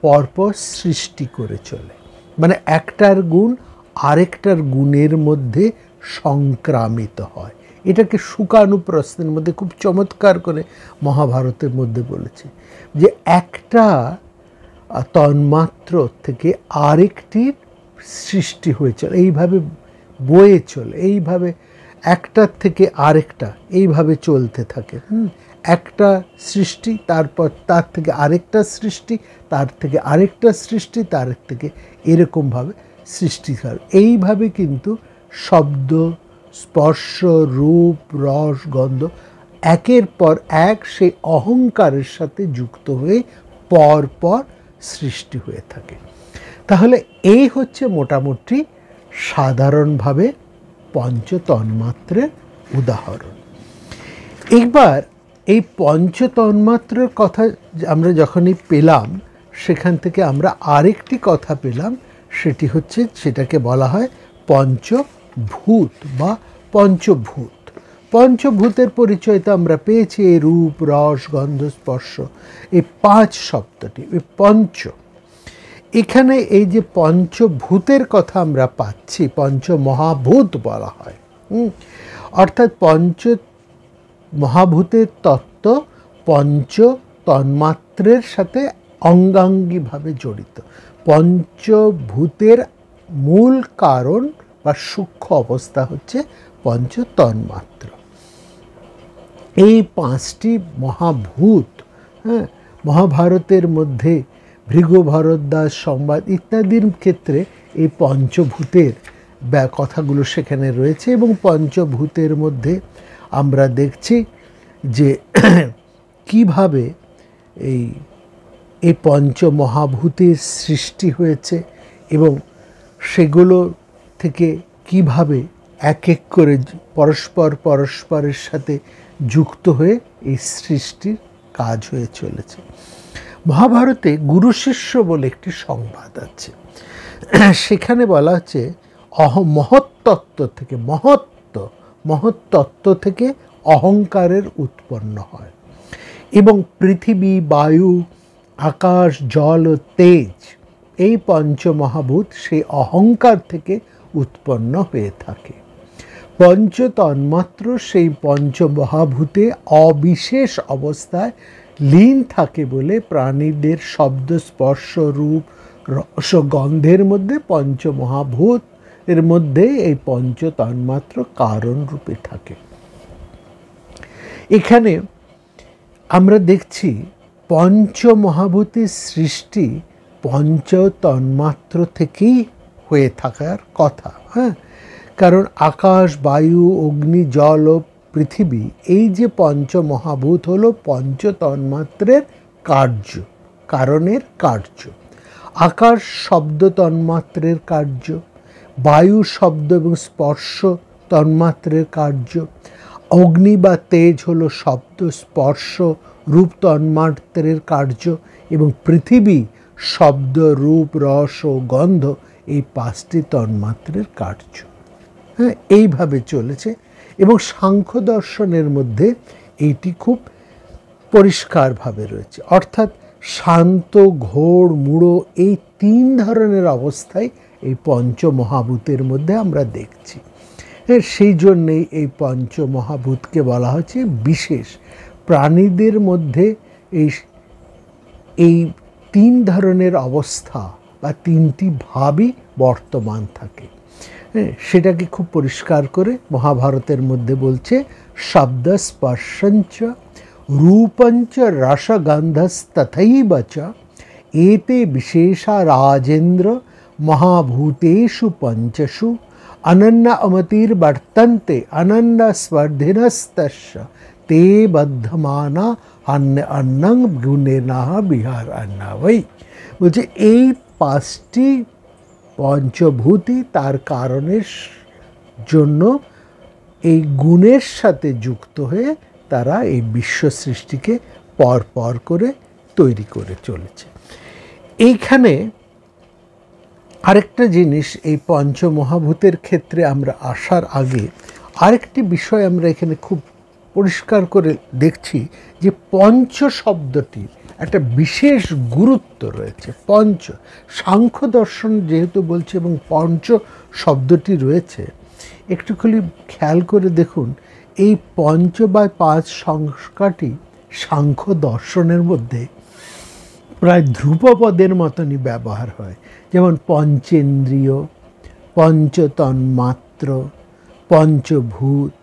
পরপর সৃষ্টি করে চলে, মানে একটার গুণ আরেকটার গুণের মধ্যে সংক্রামিত হয়। এটাকে শুকানুপ্রস্থানের মধ্যে খুব চমৎকার করে মহাভারতের মধ্যে বলেছে যে একটা তন্মাত্র থেকে আরেকটির সৃষ্টি হয়ে চলে, এইভাবে বয়ে চলে, এইভাবে একটার থেকে আরেকটা এইভাবে চলতে থাকে। একটা সৃষ্টি, তারপর তার থেকে আরেকটা সৃষ্টি, তার থেকে আরেকটা সৃষ্টি, তার থেকে এরকমভাবে সৃষ্টি হয়। এইভাবে কিন্তু শব্দ, স্পর্শ, রূপ, রস, গন্ধ একের পর এক সেই অহংকারের সাথে যুক্ত হয়ে পর পর সৃষ্টি হয়ে থাকে। তাহলে এই হচ্ছে মোটামুটি সাধারণভাবে পঞ্চতন্মাত্রের উদাহরণ। এবার এই পঞ্চতন্মাত্রের কথা আমরা যখনই পেলাম, সেখান থেকে আমরা আরেকটি কথা পেলাম, সেটি হচ্ছে, সেটাকে বলা হয় পঞ্চভূত বা পঞ্চভূত। পঞ্চভূতের পরিচয় তো আমরা পেয়েছি, এই রূপ, রস, গন্ধ, স্পর্শ, এই 5 শব্দটি, এই পঞ্চ। এখানে এই যে পঞ্চভূতের কথা আমরা পাচ্ছি, পঞ্চমহাভূত বলা হয়। অর্থাৎ পঞ্চ মহাভূতের তত্ত্ব পঞ্চ তন্মাত্রের সাথে অঙ্গাঙ্গিভাবে জড়িত। পঞ্চভূতের মূল কারণ বা সূক্ষ্ম অবস্থা হচ্ছে পঞ্চতন্মাত্র। এই 5টি মহাভূত, হ্যাঁ, মহাভারতের মধ্যে ভৃগু ভরদ্বাজ সংবাদ ইত্যাদির ক্ষেত্রে এই পঞ্চভূতের কথাগুলো সেখানে রয়েছে। এবং পঞ্চভূতের মধ্যে আমরা দেখছি যে কিভাবে এই পঞ্চমহাভূতের সৃষ্টি হয়েছে এবং সেগুলো থেকে কিভাবে এক এক করে পরস্পরের সাথে যুক্ত হয়ে এই সৃষ্টির কাজ হয়ে চলেছে। মহাভারতে গুরু শিষ্য বলে একটি সংবাদ আছে, সেখানে বলা হচ্ছে মহত্তত্ত্ব থেকে, মহত্তত্ত্ব থেকে অহংকারের উৎপন্ন হয় এবং পৃথিবী, বায়ু, আকাশ, জল ও তেজ, এই পঞ্চমহাভূত সেই অহংকার থেকে উৎপন্ন হয়ে থাকে। পঞ্চতন্মাত্র সেই পঞ্চমহাভূতে অবিশেষ অবস্থায় লীন থাকে বলে প্রাণীদের শব্দ, স্পর্শ, রূপ, রস, গন্ধের মধ্যে পঞ্চমহাভূত এর মধ্যে এই পঞ্চতন্মাত্র কারণ রূপে থাকে। এখানে আমরা দেখছি পঞ্চমহাভূতের সৃষ্টি পঞ্চ তন্মাত্র থেকেই হয়ে থাকার কথা। হ্যাঁ, কারণ আকাশ, বায়ু, অগ্নি, জল ও পৃথিবী, এই যে পঞ্চমহাভূত হলো পঞ্চ তন্মাত্রের কার্য, কারণের কার্য। আকাশ শব্দ তন্মাত্রের কার্য, বায়ু শব্দ এবং স্পর্শ তন্মাত্রের কার্য, অগ্নি বা তেজ হলো শব্দ, স্পর্শ, রূপ তন্মাত্রের কার্য, এবং পৃথিবী শব্দ, রূপ, রস ও গন্ধ, এই পাঁচটি তন্মাত্রের কার্য। হ্যাঁ, এইভাবে চলেছে। এবং সাংখ্য দর্শনের মধ্যে এইটি খুব পরিষ্কারভাবে রয়েছে। অর্থাৎ শান্ত, ঘোর, মূঢ়, এই তিন ধরনের অবস্থায় এই পঞ্চমহাভূতের মধ্যে আমরা দেখছি। সেই জন্যেই এই পঞ্চমহাভূতকে বলা হচ্ছে বিশেষ। প্রাণীদের মধ্যে এই তিন ধরনের অবস্থা বা তিনটি ভাবই বর্তমান থাকে। সেটাকে খুব পরিষ্কার করে মহাভারতের মধ্যে বলছে, শব্দ স্পর্শঞ্চ রূপঞ্চ রসগন্ধস্তথৈব চ এতে বিশেষা রাজেন্দ্র মহাভূতেষু পঞ্চষু অনন্য অমতির্বর্তন্তে অনন্য স্পর্ধিনস্তস্য তে বদ্ধমানা অন্নং গুণেনাহ বিহার অন্না বৈ। বলছে এই পাঁচটি পঞ্চভূতই তার কারণের জন্য এই গুণের সাথে যুক্ত হয়ে তারা এই বিশ্ব সৃষ্টিকে পর পর করে তৈরি করে চলেছে। এইখানে আরেকটা জিনিস, এই পঞ্চমহাভূতের ক্ষেত্রে আমরা আসার আগে আরেকটি বিষয় আমরা এখানে খুব পরিষ্কার করে দেখছি যে পঞ্চ শব্দটির একটা বিশেষ গুরুত্ব রয়েছে। পঞ্চ, সাংখ্য দর্শন যেহেতু বলছে এবং পঞ্চ শব্দটি রয়েছে, একটু খালি খেয়াল করে দেখুন, এই পঞ্চ বা পাঁচ সংখ্যাটি সাংখ্য দর্শনের মধ্যে প্রায় ধ্রুপপদের মতনই ব্যবহার হয়। যেমন পঞ্চেন্দ্রিয়, পঞ্চতন্মাত্র, পঞ্চভূত,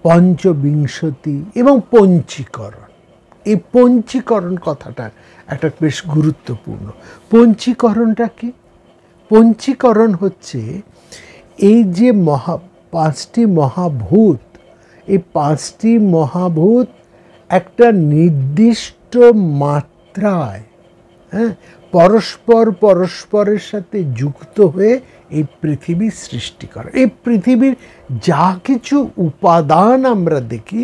পঞ্চবিংশতি এবং পঞ্চীকরণ। এই পঞ্চীকরণ কথাটা একটা বেশ গুরুত্বপূর্ণ। পঞ্চীকরণটা কি? পঞ্চীকরণ হচ্ছে এই যে পাঁচটি মহাভূত, এই পাঁচটি মহাভূত একটা নির্দিষ্ট মাত্রায়, হ্যাঁ, পরস্পরের সাথে যুক্ত হয়ে এই পৃথিবী সৃষ্টি করে। এই পৃথিবীর যা কিছু উপাদান আমরা দেখি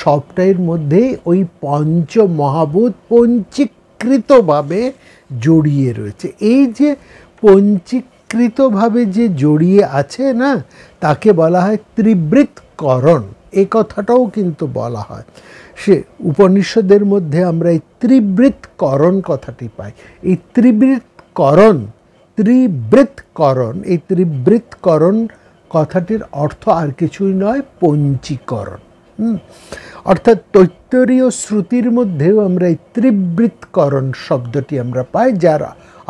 সবটাইর মধ্যে ওই পঞ্চ মহাভূত পঞ্চীকৃতভাবে জড়িয়ে রয়েছে। এই যে পঞ্চীকৃতভাবে যে জড়িয়ে আছে না, তাকে বলা হয় ত্রিবৃত্করণ। এই কথাটাও কিন্তু বলা হয়। সে উপনিষদের মধ্যে আমরা এই ত্রিবৃত্করণ কথাটি পাই। এই ত্রিবৃত্করণ, এই ত্রিবৃত্করণ কথাটির অর্থ আর কিছুই নয়, পঞ্চীকরণ। অর্থাৎ তৈত্তরীয় শ্রুতির মধ্যেও আমরা এই ত্রিবৃত্করণ শব্দটি আমরা পাই, যার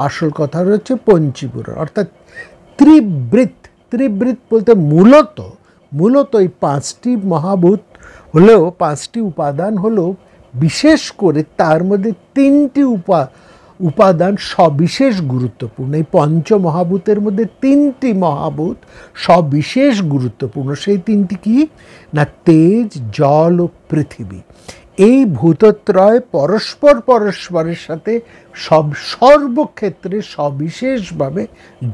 আসল কথা রয়েছে পঞ্চীপুরণ। অর্থাৎ ত্রিবৃত্ত বলতে মূলত এই পাঁচটি মহাভূত হলেও, পাঁচটি উপাদান হলেও বিশেষ করে তার মধ্যে তিনটি উপাদান সবিশেষ গুরুত্বপূর্ণ। এই পঞ্চমহাভূতের মধ্যে তিনটি মহাভূত সবিশেষ গুরুত্বপূর্ণ। সেই তিনটি কি না, তেজ, জল ও পৃথিবী। এই ভূতত্রয় পরস্পরের সাথে সর্বক্ষেত্রে সবিশেষভাবে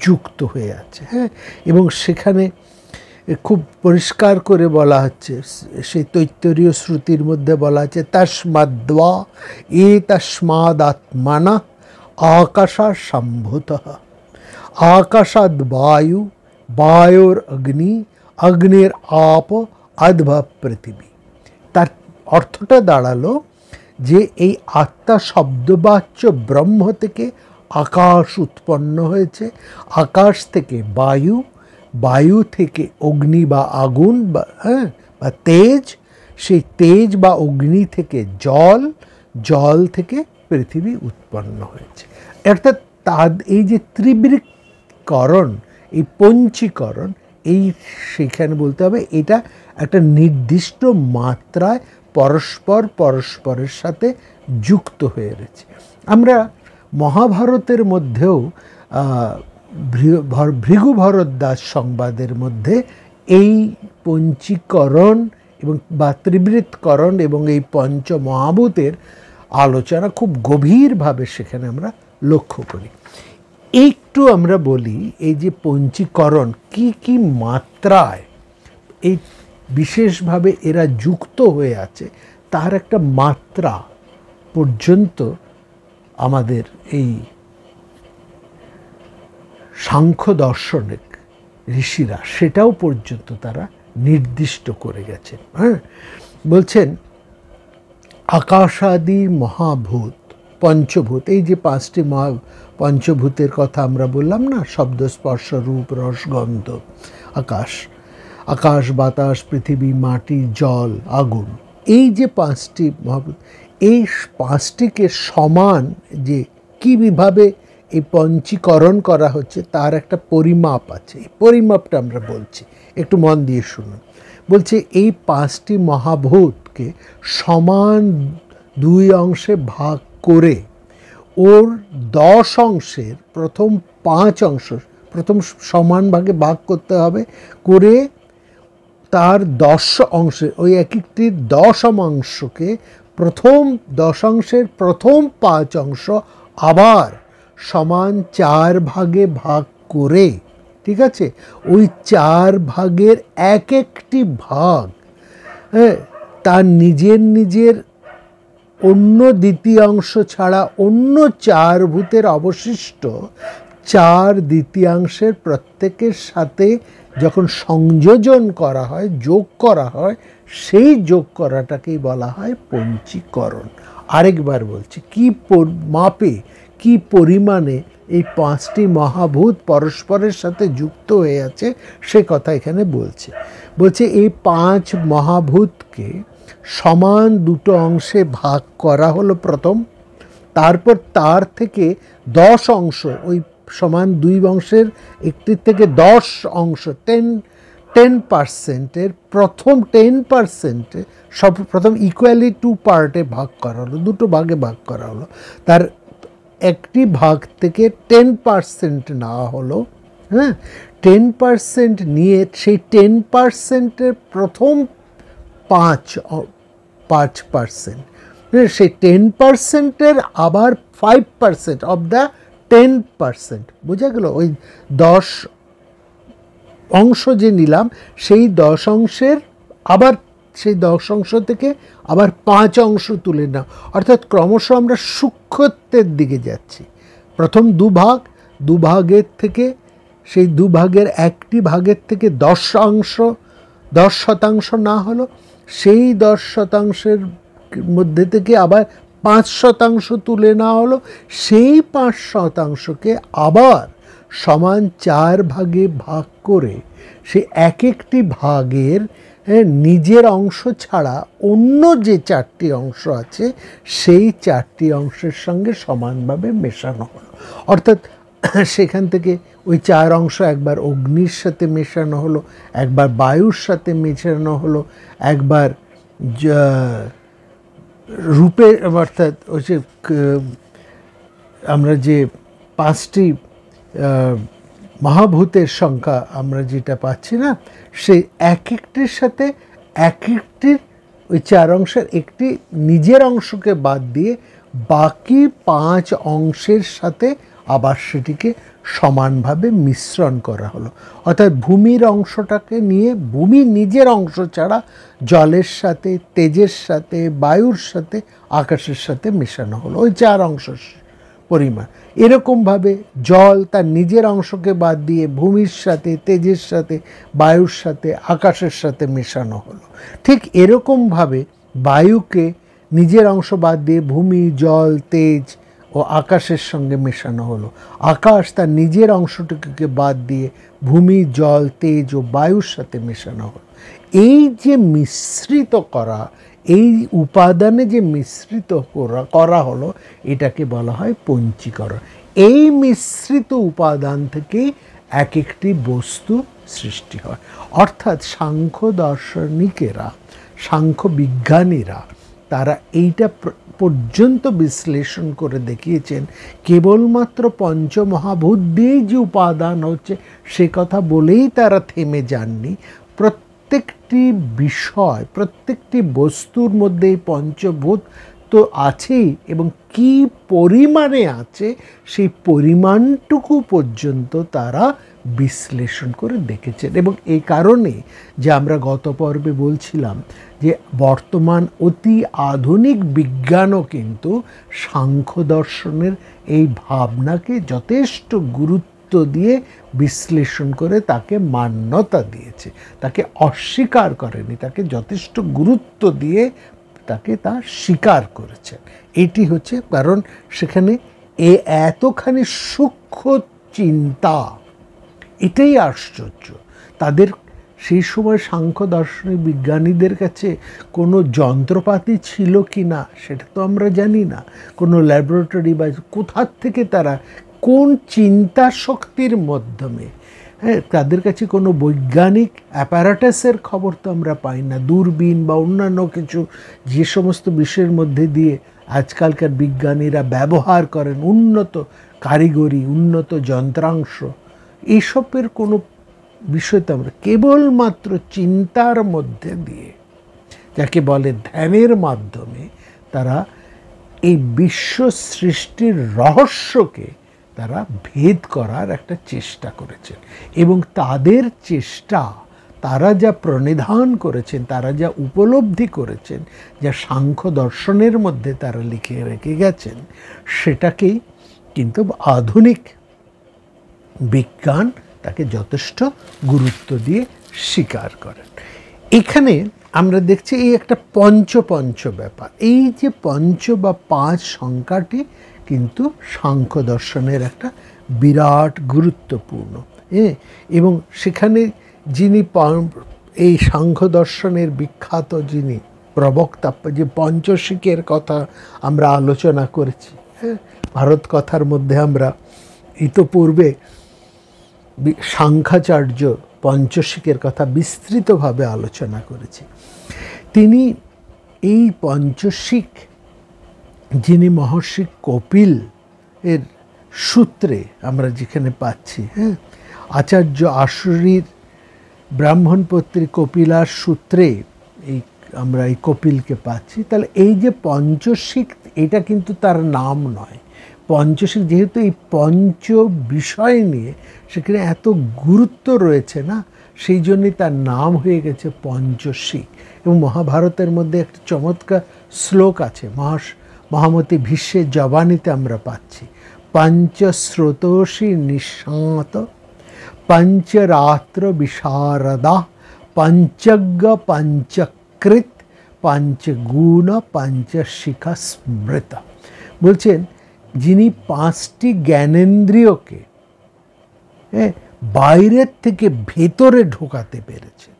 যুক্ত হয়ে আছে। হ্যাঁ, এবং সেখানে খুব পরিষ্কার করে বলা হচ্ছে, সেই তৈত্তরীয় শ্রুতির মধ্যে বলা আছে, তস্মাদ্বা তস্মাদাত্মনা আকাশা সম্ভূতঃ, আকাশাদ বায়ু, বায়োর অগ্নি, অগ্নির আপ, অদ্ভ পৃথিবী। তার অর্থটা দাঁড়ালো যে এই আত্মা শব্দবাচ্য ব্রহ্ম থেকে আকাশ উৎপন্ন হয়েছে, আকাশ থেকে বায়ু, বায়ু থেকে অগ্নি বা আগুন বা তেজ, সেই তেজ বা অগ্নি থেকে জল, জল থেকে পৃথিবী উৎপন্ন হয়েছে। অর্থাৎ এই যে ত্রিবৃত্করণ, এই পঞ্চীকরণ, এই সেখানে বলতে হবে এটা একটা নির্দিষ্ট মাত্রায় পরস্পরের সাথে যুক্ত হয়ে রয়েছে। আমরা মহাভারতের মধ্যেও ভৃগু ভরদ্বাজ সংবাদের মধ্যে এই পঞ্চীকরণ এবং বা ত্রিবৃতকরণ এবং এই পঞ্চমহাভূতের আলোচনা খুব গভীরভাবে সেখানে আমরা লক্ষ্য করি। একটু আমরা বলি এই যে পঞ্চীকরণ কি কি মাত্রায় এই বিশেষভাবে এরা যুক্ত হয়ে আছে, তার একটা মাত্রা পর্যন্ত আমাদের এই সাংখ্য দর্শনের ঋষিরা সেটাও পর্যন্ত তারা নির্দিষ্ট করে গেছেন। হ্যাঁ, বলছেন আকাশাদি মহাভূত পঞ্চভূত, এই যে পাঁচটি পঞ্চভূতের কথা আমরা বললাম না, শব্দ স্পর্শ রূপ রস গন্ধ, আকাশ বাতাস পৃথিবী মাটি জল আগুন, এই যে পাঁচটি মহাভূত, এই পাঁচটিকে সমান যে কীভাবে এই পঞ্চীকরণ করা হচ্ছে তার একটা পরিমাপ আছে। এই পরিমাপটা আমরা বলছি, একটু মন দিয়ে শুনুন। বলছে এই পাঁচটি মহাভূতকে সমান দুই অংশে ভাগ করে ওর 10 অংশের প্রথম 5 অংশ প্রথম সমান ভাগে ভাগ করতে হবে, করে তার 10 অংশে ওই এক একটির 10ম অংশকে প্রথম 10 অংশের প্রথম 5 অংশ আবার সমান 4 ভাগে ভাগ করে, ঠিক আছে, ওই 4 ভাগের এক একটি ভাগ তার নিজের অন্য দ্বিতীয়াংশ ছাড়া অন্য 4 ভূতের অবশিষ্ট 4 দ্বিতীয়াংশের প্রত্যেকের সাথে যখন সংযোজন করা হয়, যোগ করা হয়, সেই যোগ করাটাকেই বলা হয় পঞ্চীকরণ। আরেকবার বলছি, কি মাপে কি পরিমাণে এই পাঁচটি মহাভূত পরস্পরের সাথে যুক্ত হয়ে আছে সে কথা এখানে বলছে এই 5 মহাভূতকে সমান দুটো অংশে ভাগ করা হলো প্রথম, তারপর তার থেকে 10 অংশ, ওই সমান 2 অংশের একটির থেকে 10 অংশ 10%-এর প্রথম 10%-এ প্রথম ইকুয়ালি 2 পার্টে ভাগ করা হলো, দুটো ভাগে ভাগ করা হলো। তার একটি ভাগ থেকে 10% নেওয়া হলো। হ্যাঁ, 10% নিয়ে সেই 10%-এর প্রথম 5%, সেই 10%-এর আবার 5% অফ দ্য 10%, বোঝা গেল? ওই 10 অংশ যে নিলাম সেই 10 অংশের আবার সেই 10 অংশ থেকে আবার 5 অংশ তুলে নাও, অর্থাৎ ক্রমশ আমরা সূক্ষ্মত্বের দিকে যাচ্ছি। প্রথম দুভাগের থেকে সেই দুভাগের একটি ভাগের থেকে 10% না হলো, সেই 10%-এর মধ্যে থেকে আবার 5% তুলে নেওয়া হলো, সেই 5%কে আবার সমান 4 ভাগে ভাগ করে সে এক একটি ভাগের নিজের অংশ ছাড়া অন্য যে 4টি অংশ আছে সেই 4টি অংশের সঙ্গে সমানভাবে মেশানো হলো। অর্থাৎ সেখান থেকে ওই 4 অংশ একবার অগ্নির সাথে মেশানো হলো, একবার বায়ুর সাথে মেশানো হলো, একবার রূপের, অর্থাৎ ওই যে আমরা যে 5টি মহাভূতের সংখ্যা আমরা যেটা পাচ্ছি না, সেই এক একটির সাথে এক একটির ওই 4 অংশের একটি নিজের অংশকে বাদ দিয়ে বাকি 5 অংশের সাথে আবার সেটিকে সমানভাবে মিশ্রণ করা হলো। অর্থাৎ ভূমির অংশটাকে নিয়ে ভূমি নিজের অংশ ছাড়া জলের সাথে, তেজের সাথে, বায়ুর সাথে, আকাশের সাথে মেশানো হলো, ওই 4 অংশ পরিমাণ। এরকমভাবে জল তার নিজের অংশকে বাদ দিয়ে ভূমির সাথে, তেজের সাথে, বায়ুর সাথে, আকাশের সাথে মেশানো হলো। ঠিক এরকমভাবে বায়ুকে নিজের অংশ বাদ দিয়ে ভূমি, জল, তেজ ও আকাশের সঙ্গে মেশানো হলো। আকাশ তার নিজের অংশটুকুকে বাদ দিয়ে ভূমি, জল, তেজ ও বায়ুর সাথে মেশানো হলো। এই যে মিশ্রিত করা, এই উপাদানে যে মিশ্রিত করা হলো, এটাকে বলা হয় পঞ্চীকরণ। এই মিশ্রিত উপাদান থেকেই এক একটি বস্তু সৃষ্টি হয়। অর্থাৎ সাংখ্য দার্শনিকেরা সাংখ্য বিজ্ঞানীরা তারা এইটা পর্যন্ত বিশ্লেষণ করে দেখিয়েছেন, কেবলমাত্র পঞ্চমহাভূত দিয়েই যে উপাদান হচ্ছে সে কথা বলেই তারা থেমে যাননি। প্রত্যেকটি বিষয়, প্রত্যেকটি বস্তুর মধ্যে এই পঞ্চভূত তো আছেই, এবং কি পরিমাণে আছে সেই পরিমাণটুকু পর্যন্ত তারা বিশ্লেষণ করে দেখেছেন। এবং এই কারণে যে আমরা গত পর্বে বলছিলাম যে বর্তমান অতি আধুনিক বিজ্ঞানও কিন্তু সাংখ্য দর্শনের এই ভাবনাকে যথেষ্ট গুরুত্ব দিয়ে বিশ্লেষণ করে তাকে মান্যতা দিয়েছে, তাকে অস্বীকার করেনি, তাকে যথেষ্ট গুরুত্ব দিয়ে তাকে তা স্বীকার করেছেন। এটি হচ্ছে কারণ সেখানে এতখানি সূক্ষ্ম চিন্তা, এটাই আশ্চর্য। তাদের সেই সময় সাংখ্য দর্শনের বিজ্ঞানীদের কাছে কোনো যন্ত্রপাতি ছিল কি না সেটা তো আমরা জানি না, কোনো ল্যাবরেটরি বা কোথার থেকে তারা কোন চিন্তা শক্তির মাধ্যমে, তাদের কাছে কোনো বৈজ্ঞানিক অ্যাপারেটাসের খবর তো আমরা পাই না, দূরবীন বা অন্যান্য কিছু যে সমস্ত বিষয়ের মধ্যে দিয়ে আজকালকার বিজ্ঞানীরা ব্যবহার করেন উন্নত কারিগরি, উন্নত যন্ত্রাংশ, এইসবের কোনো বিষয় তো আমরা কেবলমাত্র চিন্তার মধ্যে দিয়ে, যাকে বলে ধ্যানের মাধ্যমে, তারা এই বিশ্ব সৃষ্টির রহস্যকে তারা ভেদ করার একটা চেষ্টা করেছেন। এবং তাদের চেষ্টা, তারা যা প্রণিধান করেছেন, তারা যা উপলব্ধি করেছেন, যা সাংখ্য দর্শনের মধ্যে তারা লিখে রেখে গেছেন, সেটাকেই কিন্তু আধুনিক বিজ্ঞান তাকে যথেষ্ট গুরুত্ব দিয়ে স্বীকার করেন। এখানে আমরা দেখছি এই একটা পঞ্চ ব্যাপার, এই যে পঞ্চ বা পাঁচ সংখ্যাটি কিন্তু সাংখ্য দর্শনের একটা বিরাট গুরুত্বপূর্ণ। এবং সেখানে যিনি এই সাংখ্য দর্শনের বিখ্যাত যিনি প্রবক্তা, যে পঞ্চশিকের কথা আমরা আলোচনা করেছি, ভারত কথার মধ্যে আমরা ইতপূর্বে সাংখ্যাচার্য পঞ্চশিকের কথা বিস্তৃতভাবে আলোচনা করেছি। তিনি এই পঞ্চশিক, যিনি মহর্ষি কপিল এর সূত্রে আমরা যেখানে পাচ্ছি, আচার্য আশুরীর ব্রাহ্মণপত্রী কপিলার সূত্রে আমরা এই কপিলকে পাচ্ছি। তাহলে এই যে পঞ্চশিক, এটা কিন্তু তার নাম নয়। পঞ্চশিক যেহেতু এই পঞ্চ বিষয় নিয়ে সেখানে এত গুরুত্ব রয়েছে না, সেই জন্যই তার নাম হয়ে গেছে পঞ্চশিক। এবং মহাভারতের মধ্যে একটা চমৎকার শ্লোক আছে, মহামতি ভীষ্মের জবানিতে আমরা পাচ্ছি, পঞ্চস্রোতোষি নিঃশান্ত পঞ্চরাত্র বিশারদা পঞ্চজ্ঞ পঞ্চকৃত পঞ্চগুণ পঞ্চশিখা স্মৃত। বলছেন যিনি পাঁচটি জ্ঞানেন্দ্রিয়কে বাইরের থেকে ভেতরে ঢোকাতে পেরেছেন,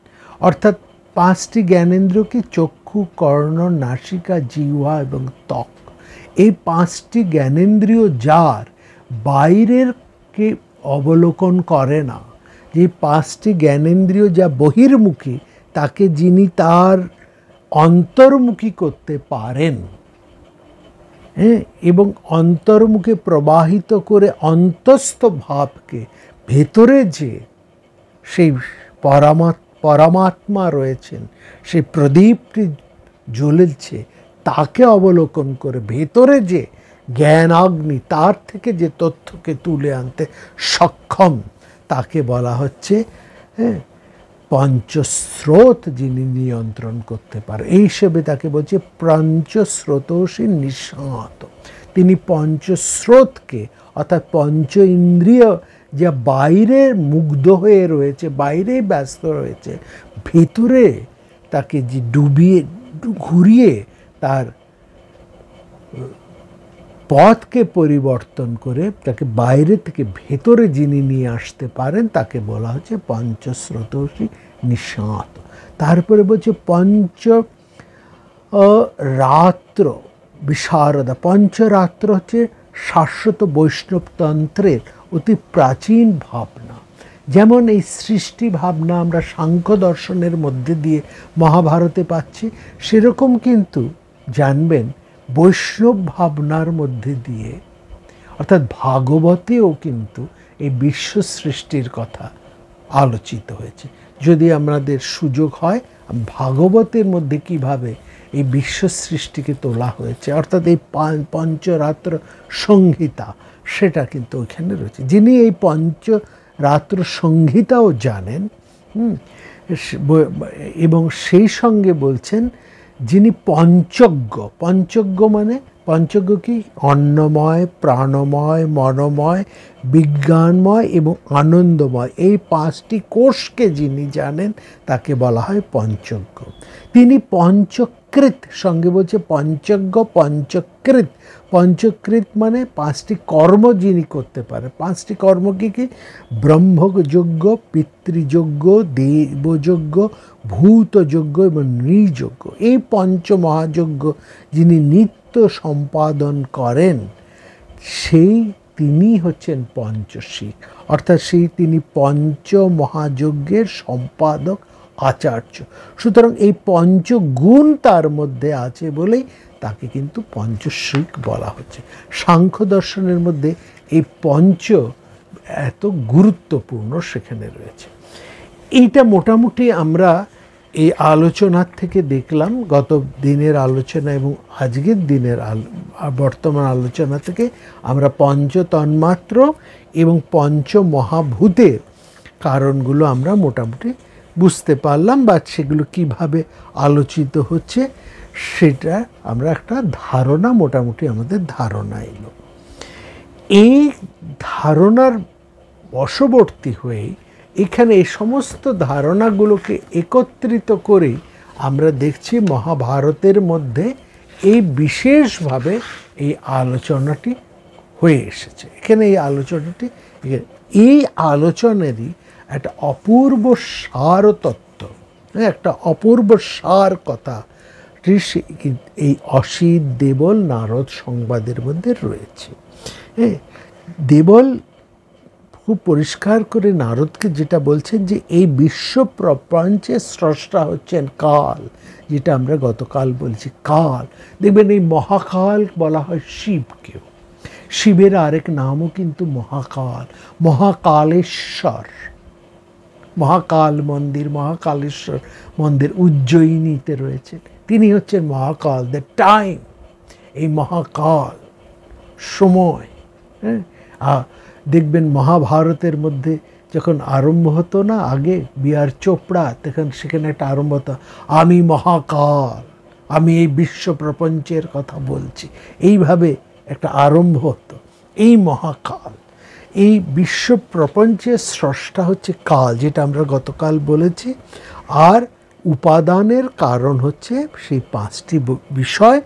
অর্থাৎ পাঁচটি জ্ঞানেন্দ্রিয়কে চক্ষু, কর্ণ, নাসিকা, জিহ্বা এবং ত্বক, এই পাঁচটি জ্ঞানেন্দ্রিয় যার বাইরেরকে অবলোকন করে না, যে পাঁচটি জ্ঞানেন্দ্রিয় যা বহির্মুখী, তাকে যিনি তার অন্তর্মুখী করতে পারেন, এবং অন্তর্মুখে প্রবাহিত করে অন্তস্থ ভাবকে ভেতরে যে সেই পরমাত্মা রয়েছেন, সেই প্রদীপটি জ্বলছে, তাকে অবলোকন করে ভেতরে যে জ্ঞানাগ্নি, তার থেকে যে তথ্যকে তুলে আনতে সক্ষম, তাকে বলা হচ্ছে পঞ্চস্রোত, যিনি নিয়ন্ত্রণ করতে পারে। এই হিসেবে তাকে বলছে পঞ্চস্রোতোষী নিঃশান্ত। তিনি পঞ্চস্রোতকে, অর্থাৎ পঞ্চ ইন্দ্রিয় যা বাইরে মুগ্ধ হয়ে রয়েছে, বাইরে ব্যস্ত রয়েছে, ভেতরে তাকে যে ডুবিয়ে ঘুরিয়ে তার পথকে পরিবর্তন করে তাকে বাইরে থেকে ভেতরে যিনি নিয়ে আসতে পারেন, তাকে বলা হচ্ছে পঞ্চস্রোতোষী নিঃশান্ত। তারপরে বলছে পঞ্চ রাত্র বিশারদা। পঞ্চরাত্র হচ্ছে শাশ্বত বৈষ্ণবতন্ত্রের অতি প্রাচীন ভাবনা, যেমন এই সৃষ্টি ভাবনা আমরা সাংখ্য দর্শনের মধ্যে দিয়ে মহাভারতে পাচ্ছি, সেরকম কিন্তু জানবেন বৈষ্ণব ভাবনার মধ্যে দিয়ে, অর্থাৎ ভাগবতেও কিন্তু এই বিশ্ব সৃষ্টির কথা আলোচিত হয়েছে। যদি আমাদের সুযোগ হয়, ভাগবতের মধ্যে কিভাবে এই বিশ্ব সৃষ্টিকে তোলা হয়েছে, অর্থাৎ এই পঞ্চরাত্র সংহিতা, সেটা কিন্তু ওইখানে রয়েছে। যিনি এই পঞ্চরাত্র সংহিতাও জানেন এবং সেই সঙ্গে বলছেন যিনি পঞ্চজ্ঞ, পঞ্চজ্ঞ মানে পঞ্চজ্ঞ কি? অন্নময়, প্রাণময়, মনময়, বিজ্ঞানময় এবং আনন্দময়, এই পাঁচটি কোষকে যিনি জানেন তাকে বলা হয় পঞ্চজ্ঞ। তিনি পঞ্চকৃত, সঙ্গে বলছে পঞ্চজ্ঞ পঞ্চকৃত। পঞ্চকৃত মানে পাঁচটি কর্ম যিনি করতে পারে। পাঁচটি কর্ম কি কি? ব্রহ্মযজ্ঞ, পিতৃযজ্ঞ, দেবযজ্ঞ, ভূতযজ্ঞ এবং নৃযজ্ঞ। এই পঞ্চমহাযজ্ঞ যিনি নিত্য সম্পাদন করেন, তিনি হচ্ছেন পঞ্চশিখ, অর্থাৎ তিনি পঞ্চমহাযজ্ঞের সম্পাদক আচার্য। সুতরাং এই পঞ্চগুণ তার মধ্যে আছে বলেই তাকে কিন্তু পঞ্চশিখ বলা হচ্ছে। সাংখ্য দর্শনের মধ্যে এই পঞ্চ এত গুরুত্বপূর্ণ সেখানে রয়েছে। এইটা মোটামুটি আমরা এই আলোচনার থেকে দেখলাম, গত দিনের আলোচনা এবং আজকের দিনের বর্তমান আলোচনা থেকে আমরা পঞ্চতন্মাত্র এবং পঞ্চমহাভূতের কারণগুলো আমরা মোটামুটি বুঝতে পারলাম, বা সেগুলো কিভাবে আলোচিত হচ্ছে সেটা আমরা একটা ধারণা, মোটামুটি আমাদের ধারণা এলো। এই ধারণার বশবর্তী হয়ে এখানে এই সমস্ত ধারণাগুলোকে একত্রিত করে আমরা দেখছি মহাভারতের মধ্যে এই বিশেষভাবে এই আলোচনাটি হয়ে এসেছে। এখানে এই আলোচনাটি, এই আলোচনারই একটা অপূর্ব সার তত্ত্ব, একটা অপূর্ব সার কথা এই অসিত দেবল নারদ সংবাদের মধ্যে রয়েছে। দেবল খুব পরিষ্কার করে নারদকে যেটা বলছেন যে এই বিশ্ব প্রপঞ্চের স্রষ্টা হচ্ছেন কাল, যেটা আমরা গতকাল বলছি কাল। দেখবেন এই মহাকাল বলা হয় শিবকেও, শিবের আরেক নামও কিন্তু মহাকাল, মহাকালেশ্বর। মহাকাল মন্দির, মহাকালেশ্বর মন্দির উজ্জয়িনীতে রয়েছে, তিনি হচ্ছেন মহাকাল, দ্য টাইম, এই মহাকাল সময়। দেখবেন মহাভারতের মধ্যে যখন আরম্ভ হতো না, আগে বি.আর. চোপড়া, তখন সেখানে একটা আরম্ভ হতো, আমি মহাকাল, আমি এই বিশ্ব প্রপঞ্চের কথা বলছি, এইভাবে একটা আরম্ভ হতো। এই মহাকাল, এই বিশ্ব প্রপঞ্চের স্রষ্টা হচ্ছে কাল, যেটা আমরা গতকাল বলেছি। আর উপাদানের কারণ হচ্ছে সেই পাঁচটি বিষয়,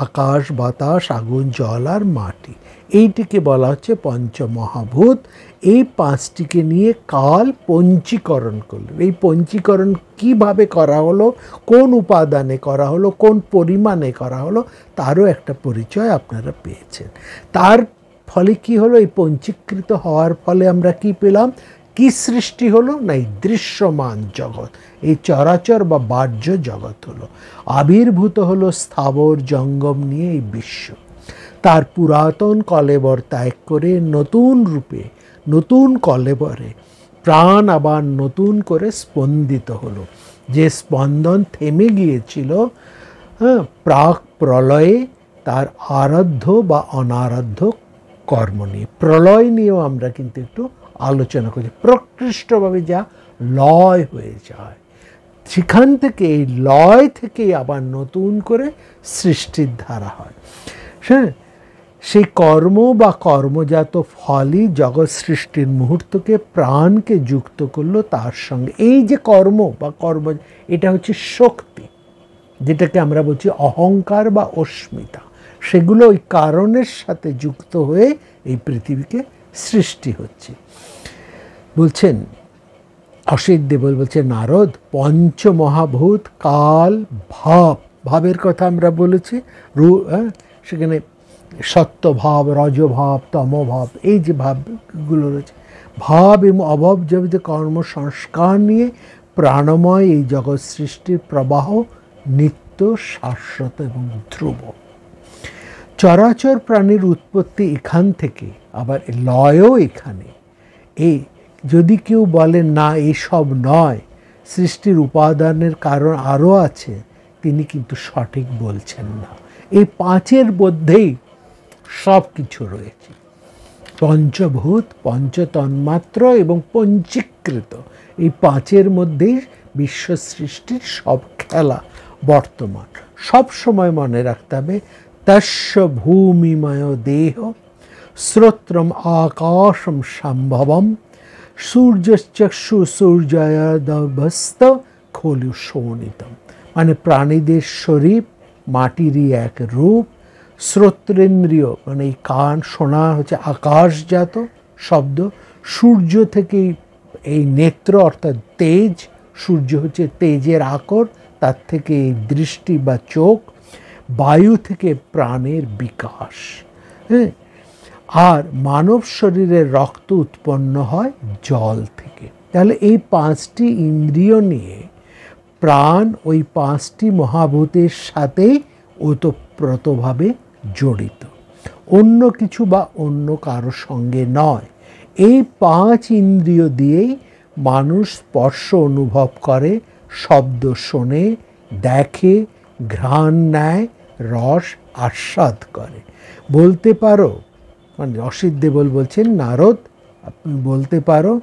আকাশ, বাতাস, আগুন, জল আর মাটি। এইটিকে বলা হচ্ছে পঞ্চমহাভূত। এই পাঁচটিকে নিয়ে কাল পঞ্চীকরণ করল। এই পঞ্চীকরণ কিভাবে করা হলো, কোন উপাদানে করা হলো, কোন পরিমাণে করা হলো, তারও একটা পরিচয় আপনারা পেয়েছেন। তার ফলে কি হলো, এই পঞ্চীকৃত হওয়ার ফলে আমরা কি পেলাম, কি সৃষ্টি হলো না, এই দৃশ্যমান জগৎ, এই চরাচর বা বাহ্য জগৎ হলো আবির্ভূত, হলো স্থাবর জঙ্গম নিয়ে এই বিশ্ব। তার পুরাতন কলেবর ত্যাগ করে নতুন রূপে, নতুন কলেবরে প্রাণ আবার নতুন করে স্পন্দিত হলো। যে স্পন্দন থেমে গিয়েছিল প্রাক প্রলয়ে, তার আরাধ্য বা অনারাধ্য কর্ম নিয়ে। প্রলয় নিয়েও আমরা কিন্তু একটু আলোচনা করছি, প্রকৃষ্টভাবে যা লয় হয়ে যায়, সেখান থেকে এই লয় থেকে আবার নতুন করে সৃষ্টির ধারা হয়। হ্যাঁ, সেই কর্ম বা কর্মজাত ফলই জগৎ সৃষ্টির মুহূর্তকে, প্রাণকে যুক্ত করলো তার সঙ্গে। এই যে কর্ম বা কর্ম, এটা হচ্ছে শক্তি, যেটাকে আমরা বলছি অহংকার বা অস্মিতা, সেগুলো ওই কারণের সাথে যুক্ত হয়ে এই পৃথিবীকে সৃষ্টি হচ্ছে। বলছেন অসিত দেবল, বলছে নারদ, পঞ্চমহাভূত কাল, ভাব, ভাবের কথা আমরা বলেছি, সেখানে সত্যভাব, রজভাব, তমভাব, এই যে ভাবগুলো রয়েছে, ভাব এবং অভাবজনিত কর্মসংস্কার নিয়ে প্রাণময় এই জগৎ সৃষ্টির প্রবাহ নিত্য, শাশ্বত এবং ধ্রুব। চরাচর প্রাণীর উৎপত্তি এখান থেকে, আবার লয়ও এখানে। এই যদি কেউ বলে না এসব নয়, সৃষ্টির উপাদানের কারণ আরও আছে, তিনি কিন্তু সঠিক বলছেন না। এই পাঁচের মধ্যেই সব কিছু রয়েছে। পঞ্চভূত, পঞ্চতন্মাত্র এবং পঞ্চীকৃত, এই পাঁচের মধ্যেই বিশ্ব সৃষ্টির সব খেলা বর্তমান। সব সময় মনে রাখতে হবে, তস্য ভূমিময় দেহ শ্রোত্রম আকাশম সম্ভবম সূর্যচক্ষু সূর্যাদবস্ত খলু শোণিতম। মানে প্রাণীদের শরীর মাটিরই এক রূপ, শ্রোত্রেন্দ্রিয় মানে এই কান, শোনা হচ্ছে আকাশজাত শব্দ, সূর্য থেকে এই নেত্র অর্থাৎ তেজ, সূর্য হচ্ছে তেজের আকর, তার থেকে এই দৃষ্টি বা চোখ, বায়ু থেকে প্রাণের বিকাশ, হ্যাঁ, আর মানব শরীরের রক্ত উৎপন্ন হয় জল থেকে। তাহলে এই পাঁচটি ইন্দ্রিয় নিয়ে প্রাণ ওই পাঁচটি মহাভূতের সাথেই ওতপ্রোতভাবে জড়িত, অন্য কিছু বা অন্য কারো সঙ্গে নয়। এই পাঁচ ইন্দ্রিয় দিয়েই মানুষ স্পর্শ অনুভব করে, শব্দ শোনে, দেখে, ঘ্রাণ নেয়, রস আস্বাদ করে। বলতে পারো, মানে অসিত দেবল বলছেন, নারদ আপনি বলতে পারো,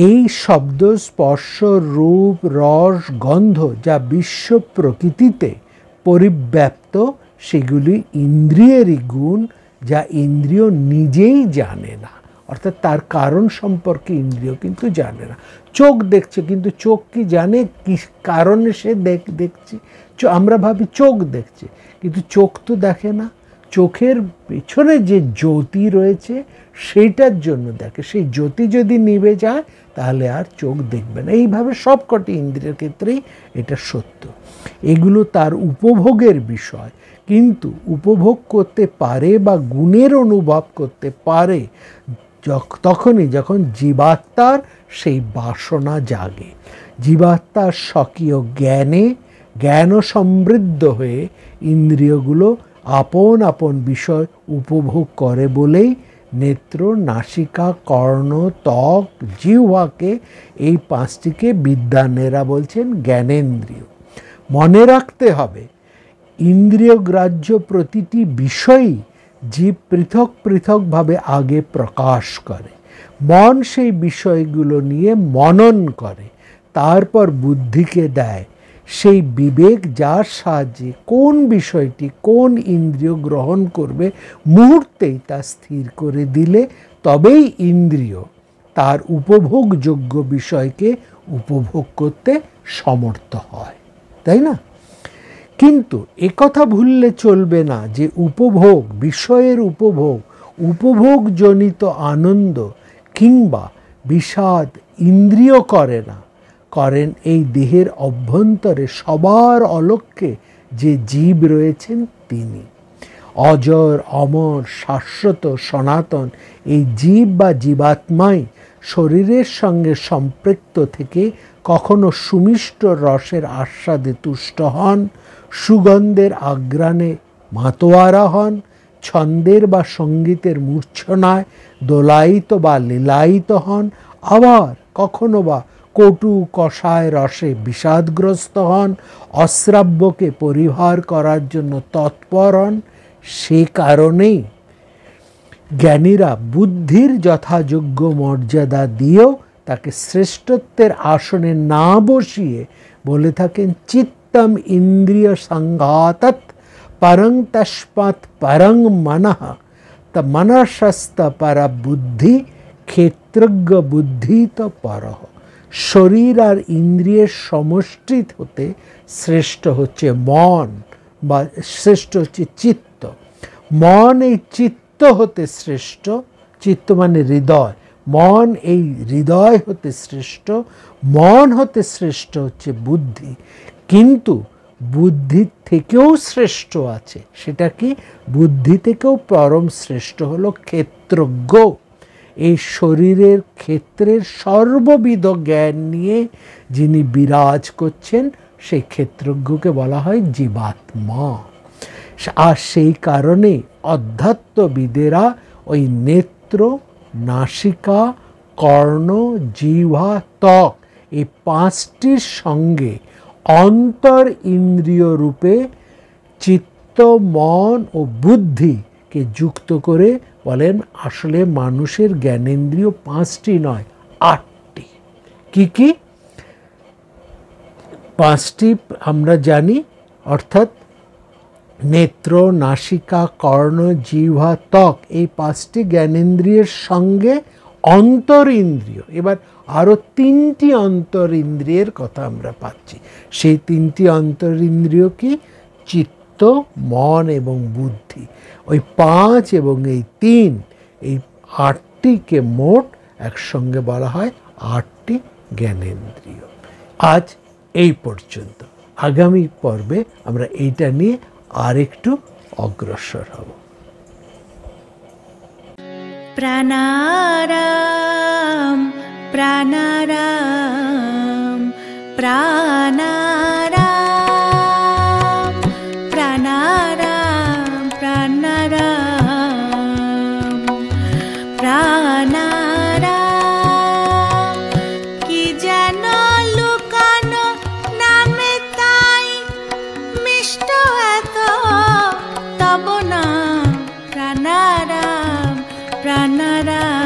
এই শব্দ, স্পর্শ, রূপ, রস, গন্ধ যা বিশ্ব প্রকৃতিতে পরিব্যাপ্ত, সেগুলি ইন্দ্রিয়েরই গুণ, যা ইন্দ্রিয় নিজেই জানে না। অর্থাৎ তার কারণ সম্পর্কে ইন্দ্রিয় কিন্তু জানে না। চোখ দেখছে, কিন্তু চোখ কি জানে কি কারণে সে দেখছে? আমরা ভাবি চোখ দেখছে, কিন্তু চোখ তো দেখে না। চোখের পেছনে যে জ্যোতি রয়েছে সেইটার জন্য দেখে। সেই জ্যোতি যদি নিভে যায় তাহলে আর চোখ দেখবে না। এইভাবে সবকটি ইন্দ্রিয়ের ক্ষেত্রেই এটা সত্য। এগুলো তার উপভোগের বিষয়, কিন্তু উপভোগ করতে পারে বা গুণের অনুভব করতে পারে তখনই যখন জীবাত্মার সেই বাসনা জাগে। জীবাত্মার স্বকীয় জ্ঞান সমৃদ্ধ হয়ে ইন্দ্রিয়গুলো আপন আপন বিষয় উপভোগ করে বলেই নেত্র, নাসিকা, কর্ণ, ত্বক, জিহ্বাকে এই পাঁচটিকে বিদ্বানেরা বলছেন জ্ঞানেন্দ্রিয়। মনে রাখতে হবে, ইন্দ্রিয় গ্রাহ্য প্রতিটি বিষয়ই জীব পৃথক পৃথকভাবে আগে প্রকাশ করে। মন সেই বিষয়গুলো নিয়ে মনন করে, তারপর বুদ্ধিকে দেয় সেই বিবেক, যার সাহায্যে কোন বিষয়টি কোন ইন্দ্রিয় গ্রহণ করবে মুহূর্তেই তা স্থির করে দিলে তবেই ইন্দ্রিয় তার উপভোগযোগ্য বিষয়কে উপভোগ করতে সমর্থ হয়, তাই না? কিন্তু একথা ভুললে চলবে না যে উপভোগ, বিষয়ের উপভোগজনিত আনন্দ কিংবা বিষাদ ইন্দ্রিয় করে না, করেন এই দেহের অভ্যন্তরে সবার অলক্ষ্যে যে জীব রয়েছেন তিনি। অজর, অমর, শাশ্বত, সনাতন এই জীব বা জীবাত্মাই শরীরের সঙ্গে সম্পৃক্ত থেকে কখনো সুমিষ্ট রসের আস্বাদে তুষ্ট হন, সুগন্ধের আঘ্রাণে মাতোয়ারা হন, ছন্দের বা সঙ্গীতের মূর্ছনায় দোলায়িত বা লীলায়িত হন, আবার কখনো বা কটু কষায় রসে বিষাদগ্রস্ত হন, অশ্রাব্যকে পরিহার করার জন্য তৎপর হন। সে কারণেই জ্ঞানীরা বুদ্ধির যথাযোগ্য মর্যাদা দিয়েও তাকে শ্রেষ্ঠত্বের আসনে না বসিয়ে বলে থাকেন চিত্তম ইন্দ্রিয় সংঘাতৎ পরং তস্মাৎ পরং মনঃ ত মনসস্ত পর বুদ্ধি ক্ষেত্রজ্ঞ বুদ্ধি তো পরঃ। শরীর আর ইন্দ্রিয়ের সমষ্টি হতে শ্রেষ্ঠ হচ্ছে মন, বা শ্রেষ্ঠ হচ্ছে চিত্ত। মন এই চিত্ত হতে শ্রেষ্ঠ, চিত্ত মানে হৃদয়, মন এই হৃদয় হতে শ্রেষ্ঠ, মন হতে শ্রেষ্ঠ হচ্ছে বুদ্ধি। কিন্তু বুদ্ধির থেকেও শ্রেষ্ঠ আছে, সেটা কি? বুদ্ধি থেকেও পরম শ্রেষ্ঠ হলো ক্ষেত্রজ্ঞ। এই শরীরের ক্ষেত্রের সর্ববিধ জ্ঞান নিয়ে যিনি বিরাজ করছেন সেই ক্ষেত্রজ্ঞকে বলা হয় জীবাত্মা। আর সেই কারণে অধ্যাত্মবিদেরা ওই নেত্র, নাসিকা, কর্ণ, জিহ্বা, ত্বক এই পাঁচটির সঙ্গে অন্তর ইন্দ্রিয় রূপে চিত্ত, মন ও বুদ্ধিকে যুক্ত করে বলেন আসলে মানুষের জ্ঞানেন্দ্রিয় পাঁচটি নয়, আটটি। কি কি পাঁচটি আমরা জানি, অর্থাৎ নেত্র, নাসিকা, কর্ণ, জিহ্বা, ত্বক এই পাঁচটি জ্ঞানেন্দ্রিয়ের সঙ্গে অন্তর ইন্দ্রিয়। এবার আরও তিনটি অন্তর ইন্দ্রিয়ের কথা আমরা পাচ্ছি। সেই তিনটি অন্তর ইন্দ্রিয় কি? চিত্ত, মন এবং বুদ্ধি। ওই পাঁচ এবং এই তিন, এই আটটিকে মোট একসঙ্গে বলা হয় আটটি জ্ঞানেন্দ্রিয়। আজ এই পর্যন্ত। আগামী পর্বে আমরা এইটা নিয়ে আরেকটু অগ্রসর হব। প্রাণারাম প্রাণারাম প্রাণারাম প্রাণারাম প্রাণারাম প্রাণারাম। কি যেন লুকানো নামে তাই মিষ্ট এত তব নাম প্রাণারাম প্রাণারাম।